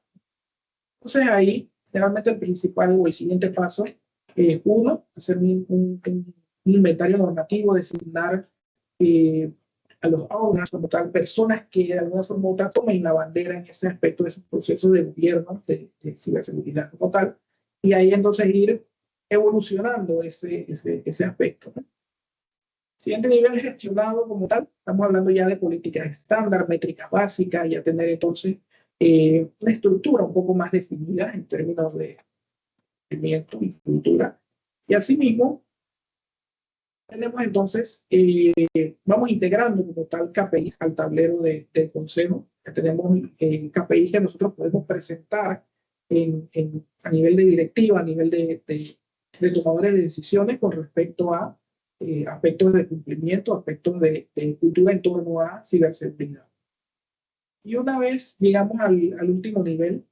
Speaker 3: Entonces ahí, realmente el principal o el siguiente paso es uno, hacer un inventario normativo, designar a los owners como tal, personas que de alguna forma u otra tomen la bandera en ese aspecto de esos procesos de gobierno, de ciberseguridad como tal, y ahí entonces ir evolucionando ese aspecto, ¿no? Siguiente nivel gestionado como tal, estamos hablando ya de políticas estándar, métricas básicas, ya tener entonces una estructura un poco más definida en términos de crecimiento y cultura. Y asimismo, tenemos entonces, vamos integrando como tal KPIs al tablero del consejo. Ya tenemos KPIs que nosotros podemos presentar a nivel de directiva, a nivel de tomadores de decisiones con respecto a aspectos de cumplimiento, aspectos de cultura en torno a ciberseguridad. Y una vez llegamos al último nivel,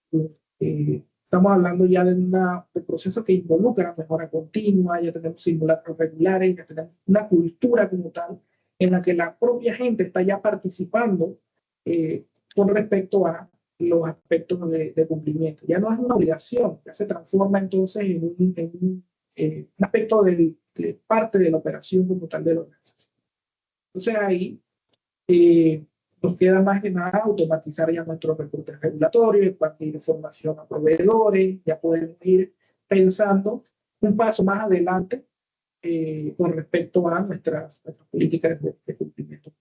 Speaker 3: estamos hablando ya de un proceso que involucra mejora continua, ya tenemos simulacros regulares, ya tenemos una cultura como tal en la que la propia gente está ya participando con respecto a los aspectos de cumplimiento. Ya no es una obligación, ya se transforma entonces en un aspecto de parte de la operación como tal de la organización. Entonces ahí nos queda más que nada automatizar ya nuestros reportes regulatorios, expandir información a proveedores, ya podemos ir pensando un paso más adelante con respecto a nuestras políticas de cumplimiento.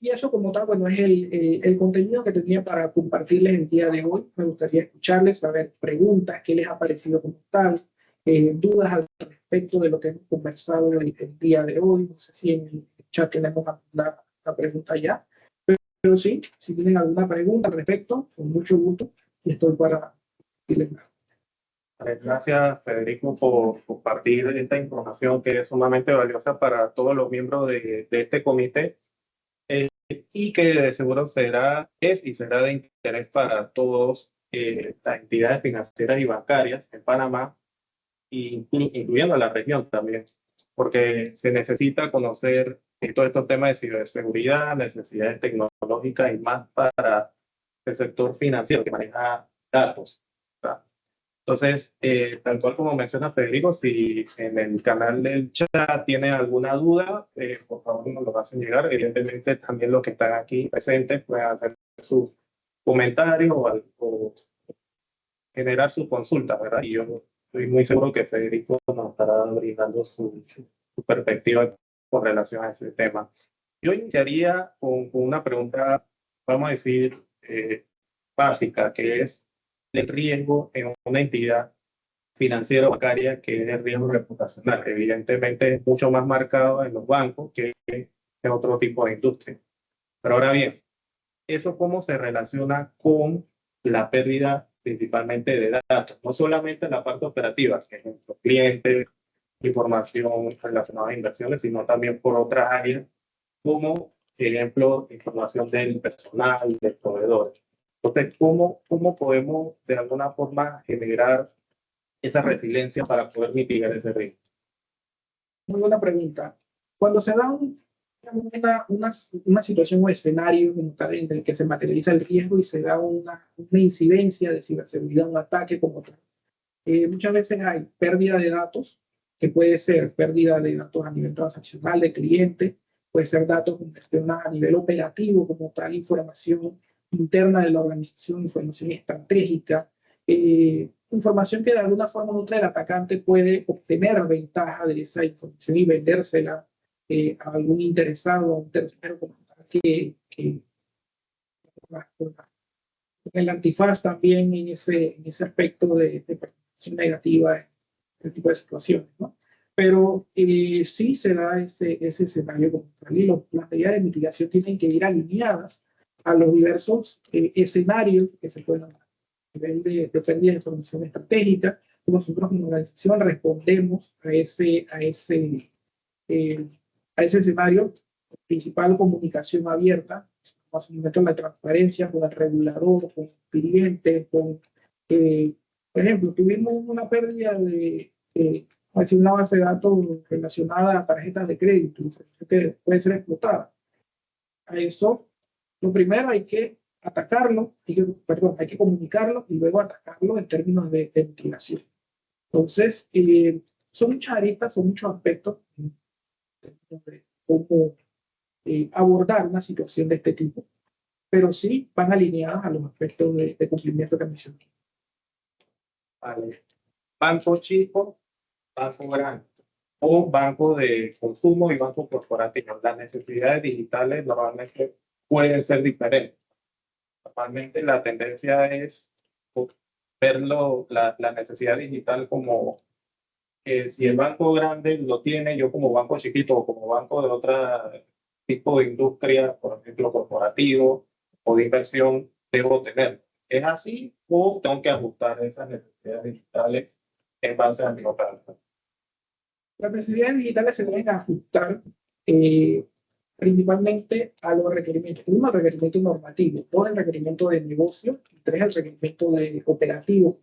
Speaker 3: Y eso como tal, bueno, es el contenido que tenía para compartirles el día de hoy. Me gustaría escucharles, saber preguntas, qué les ha parecido como tal, dudas al respecto de lo que hemos conversado el día de hoy. No sé si en el chat tenemos la pregunta ya, pero sí, si tienen alguna pregunta al respecto, con mucho gusto, estoy para decirles nada.
Speaker 2: Gracias, Federico, por compartir esta información que es sumamente valiosa para todos los miembros de este comité. Y que de seguro es y será de interés para todas las entidades financieras y bancarias en Panamá, incluyendo la región también, porque se necesita conocer todos estos temas de ciberseguridad, necesidades tecnológicas y más para el sector financiero que maneja datos. Entonces, tal cual como menciona Federico, si en el canal del chat tiene alguna duda, por favor nos lo hacen llegar. Evidentemente, también los que están aquí presentes pueden hacer su comentario o generar su consulta, ¿verdad? Y yo estoy muy seguro que Federico nos estará brindando su perspectiva con relación a ese tema. Yo iniciaría con una pregunta, vamos a decir, básica, que es, el riesgo en una entidad financiera o bancaria que es el riesgo reputacional. Evidentemente es mucho más marcado en los bancos que en otro tipo de industria. Pero ahora bien, ¿eso cómo se relaciona con la pérdida principalmente de datos? No solamente la parte operativa, que es nuestros clientes, información relacionada a inversiones, sino también por otras áreas, como, ejemplo, información del personal, del proveedor. Entonces, ¿cómo podemos de alguna forma generar esa resiliencia para poder mitigar ese riesgo?
Speaker 3: Muy buena pregunta. Cuando se da una situación o escenario como tal en el que se materializa el riesgo y se da una incidencia de ciberseguridad, un ataque como tal, muchas veces hay pérdida de datos, que puede ser pérdida de datos a nivel transaccional de cliente, puede ser datos a nivel operativo como tal, información interna de la organización, información estratégica, información que de alguna forma u otra el atacante puede obtener ventaja de esa información y vendérsela a algún interesado, a un tercero como tal, que el antifaz también en ese aspecto de percepción negativa en este tipo de situaciones, ¿no? Pero sí se da ese escenario como tal y las medidas de mitigación tienen que ir alineadas a los diversos escenarios que se pueden dar. A nivel de pérdida de información estratégica, nosotros como organización respondemos eh, a ese escenario principal, comunicación abierta, más o la transparencia con el regulador, con el cliente, por ejemplo, tuvimos una pérdida una base de datos relacionada a tarjetas de crédito que puede ser explotada. A eso, lo primero hay que atacarlo, hay que comunicarlo y luego atacarlo en términos de mitigación. Entonces, son muchas aristas, son muchos aspectos de cómo abordar una situación de este tipo, pero sí van alineadas a los aspectos de cumplimiento que mencioné.
Speaker 2: Vale. Banco chico, banco grande, o banco de consumo y banco corporativo. Las necesidades digitales normalmente pueden ser diferentes. Normalmente la tendencia es verlo, la necesidad digital como si el banco grande lo tiene, yo como banco chiquito o como banco de otro tipo de industria, por ejemplo, corporativo o de inversión, debo tener. ¿Es así o tengo que ajustar esas necesidades digitales en base a mi operación?
Speaker 3: Las necesidades digitales se deben ajustar eh, principalmente a los requerimientos. Uno, el requerimiento normativo, dos, el requerimiento de negocio, y tres, el requerimiento de operativo.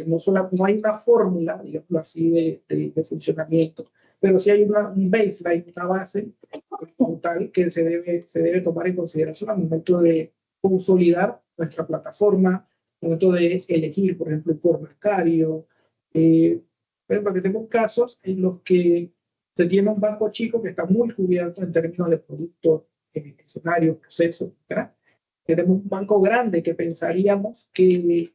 Speaker 3: No hay una fórmula, digamos así, de funcionamiento, pero sí hay un baseline, una base como tal que se debe tomar en consideración al momento de consolidar nuestra plataforma, al momento de elegir, por ejemplo, el core bancario. Porque tenemos casos en los que se tiene un banco chico que está muy cubierto en términos de productos, escenarios, procesos, etc. Tenemos un banco grande que pensaríamos que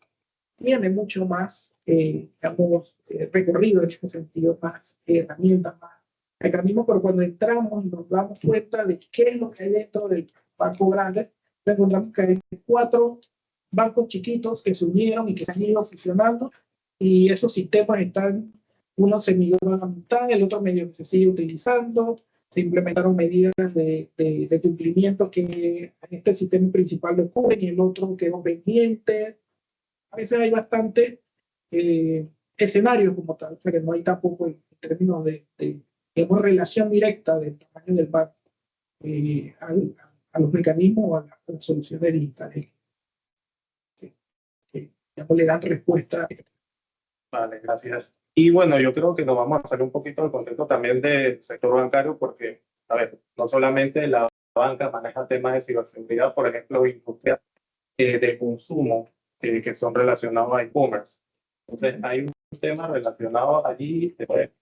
Speaker 3: tiene mucho más, digamos, recorrido en este sentido, más herramientas, más mecanismos, pero cuando entramos y nos damos cuenta de qué es lo que hay dentro del banco grande, encontramos que hay 4 bancos chiquitos que se unieron y que se han ido fusionando, y esos sistemas están, uno se migró a la mitad, el otro medio que se sigue utilizando, se implementaron medidas de cumplimiento que en este sistema principal lo cubren y el otro quedó pendiente. A veces hay bastante escenarios como tal, pero no hay tampoco en términos de relación directa del tamaño del banco a los mecanismos o a las soluciones digitales que digamos, le dan respuesta.
Speaker 2: Vale, gracias. Y bueno, yo creo que nos vamos a salir un poquito del contexto también del sector bancario porque, a ver, no solamente la banca maneja temas de ciberseguridad, por ejemplo, industrias de consumo que son relacionados a e-commerce. Entonces, hay un tema relacionado allí de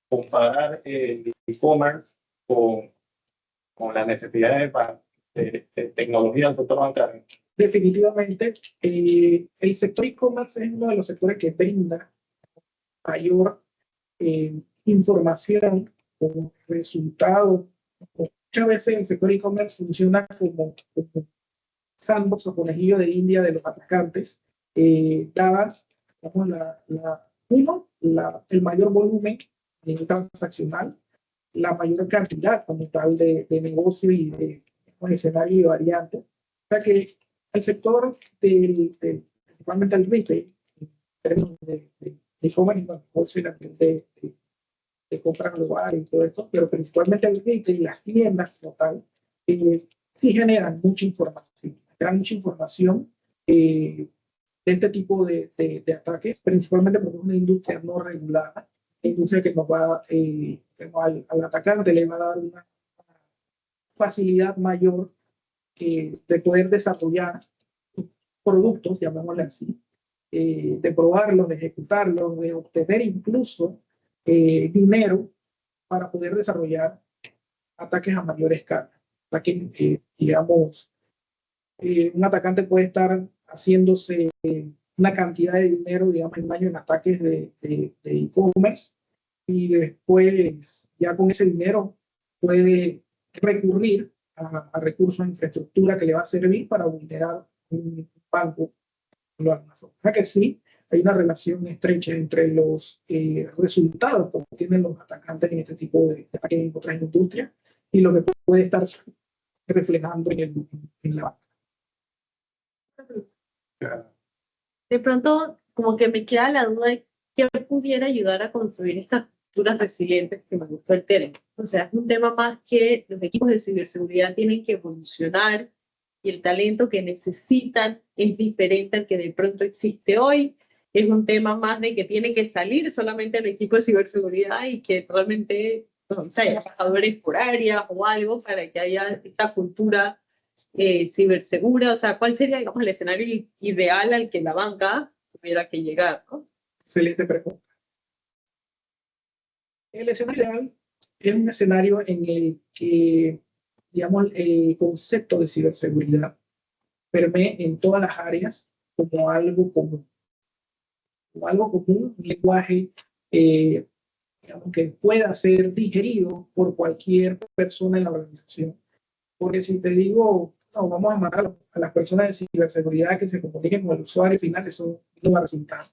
Speaker 2: comparar el e-commerce con las necesidades de tecnología del sector bancario.
Speaker 3: Definitivamente, el sector e-commerce es uno de los sectores que brinda mayor información como resultado. Muchas veces el sector e-commerce funciona como sandbox o conejillo de India de los atacantes, dadas, digamos, el mayor volumen a nivel transaccional, la mayor cantidad como tal de negocio y de escenario y variantes. O sea que el sector principalmente el retail, en términos de e-commerce, y negocio y la de compra global y todo esto, pero principalmente el retail y las tiendas como tal, sí generan mucha información de este tipo de ataques, principalmente porque es una industria no regulada, una industria que nos va, al atacante le va a dar una facilidad mayor de poder desarrollar productos, llamémosle así, de probarlos, de ejecutarlos, de obtener incluso dinero para poder desarrollar ataques a mayor escala. Ataques, digamos, un atacante puede estar haciéndose una cantidad de dinero, digamos, en un año en ataques de e-commerce y después ya con ese dinero puede recurrir a recursos de infraestructura que le va a servir para vulnerar un banco. O sea que sí, hay una relación estrecha entre los resultados que obtienen los atacantes en este tipo de ataques en otras industrias y lo que puede estar reflejando en la banca.
Speaker 1: De pronto, como que me queda la duda de qué pudiera ayudar a construir estas culturas resilientes, que me gustó el término. O sea, es un tema más que los equipos de ciberseguridad tienen que evolucionar y el talento que necesitan es diferente al que de pronto existe hoy. Es un tema más de que tiene que salir solamente el equipo de ciberseguridad y que realmente, no sé, haya embajadores por área o algo para que haya esta cultura cibersegura. O sea, ¿cuál sería, digamos, el escenario ideal al que la banca tuviera que llegar, ¿no?
Speaker 3: Excelente pregunta. El escenario ideal es un escenario en el que, digamos, el concepto de ciberseguridad permee en todas las áreas como algo común, un lenguaje digamos, que pueda ser digerido por cualquier persona en la organización. Porque si te digo, no, vamos a mandar a las personas de ciberseguridad que se comuniquen con el usuario final, eso no va a resultar.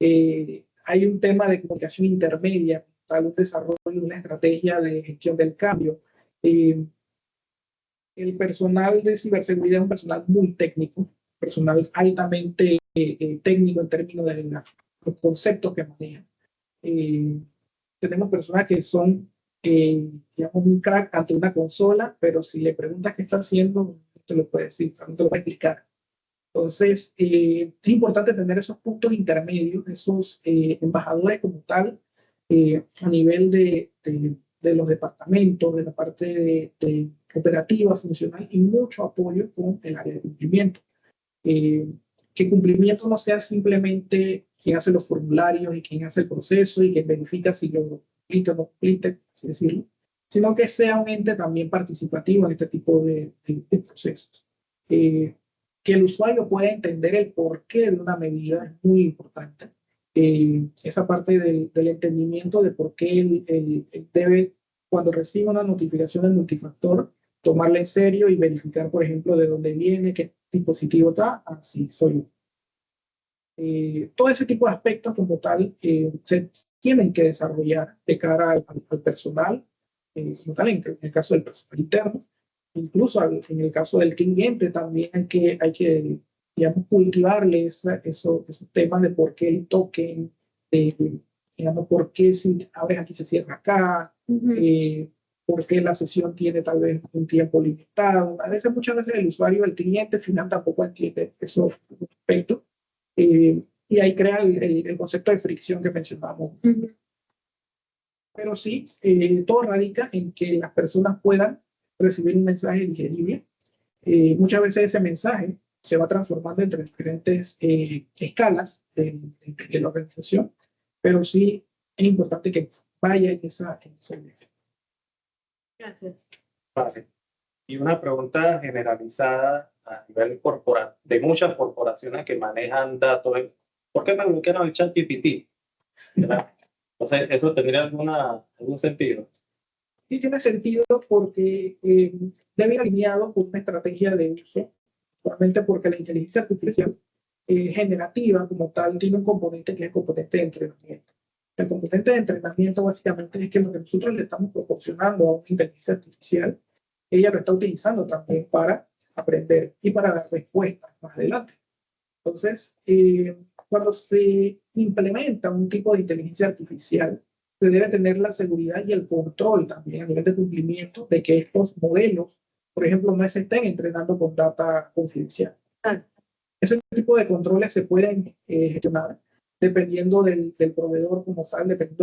Speaker 3: Hay un tema de comunicación intermedia, tal un desarrollo de una estrategia de gestión del cambio. El personal de ciberseguridad es un personal muy técnico, personal altamente técnico en términos de los conceptos que manejan. Tenemos personas que son, digamos, un crack ante una consola, pero si le preguntas qué está haciendo, no te lo puede decir, no te lo puede explicar. Entonces, es importante tener esos puntos intermedios, esos embajadores como tal, a nivel de los departamentos, de la parte de operativa, funcional y mucho apoyo con el área de cumplimiento. Que cumplimiento no sea simplemente quien hace los formularios y quien hace el proceso y quien verifica si lo cumpliste o no cumpliste, así decirlo, sino que sea un ente también participativo en este tipo de procesos. Que el usuario pueda entender el porqué de una medida es muy importante. Esa parte del entendimiento de por qué él debe, cuando reciba una notificación del multifactor, tomarla en serio y verificar, por ejemplo, de dónde viene, qué dispositivo está, así soy yo. Todo ese tipo de aspectos como tal se tienen que desarrollar de cara al personal, como tal, en el caso del personal interno, incluso en el caso del cliente también hay que digamos, cultivarle esos temas de por qué el token, digamos, por qué si abres aquí se cierra acá, por qué la sesión tiene tal vez un tiempo limitado. Muchas veces el usuario, el cliente final tampoco entiende esos aspectos. Y ahí crea el concepto de fricción que mencionamos. Pero sí, todo radica en que las personas puedan recibir un mensaje digerible. Muchas veces ese mensaje se va transformando entre diferentes escalas de la organización, pero sí es importante que vaya en esa dirección.
Speaker 1: Gracias.
Speaker 2: Vale. Y una pregunta generalizada a nivel corporativo, de muchas corporaciones que manejan datos. ¿Por qué me bloquearon el chat GPT? Entonces, ¿eso tendría algún sentido?
Speaker 3: Sí tiene sentido porque debe ir alineado con una estrategia de uso, solamente porque la inteligencia artificial generativa como tal tiene un componente que es el componente de entrenamiento. El componente de entrenamiento básicamente es que lo que nosotros le estamos proporcionando a una inteligencia artificial, ella lo está utilizando también para aprender y para dar respuestas más adelante. Entonces, cuando se implementa un tipo de inteligencia artificial, se debe tener la seguridad y el control también a nivel de cumplimiento de que estos modelos, por ejemplo, no se estén entrenando con data confidencial. Ese tipo de controles se pueden gestionar dependiendo del proveedor como tal, dependiendo de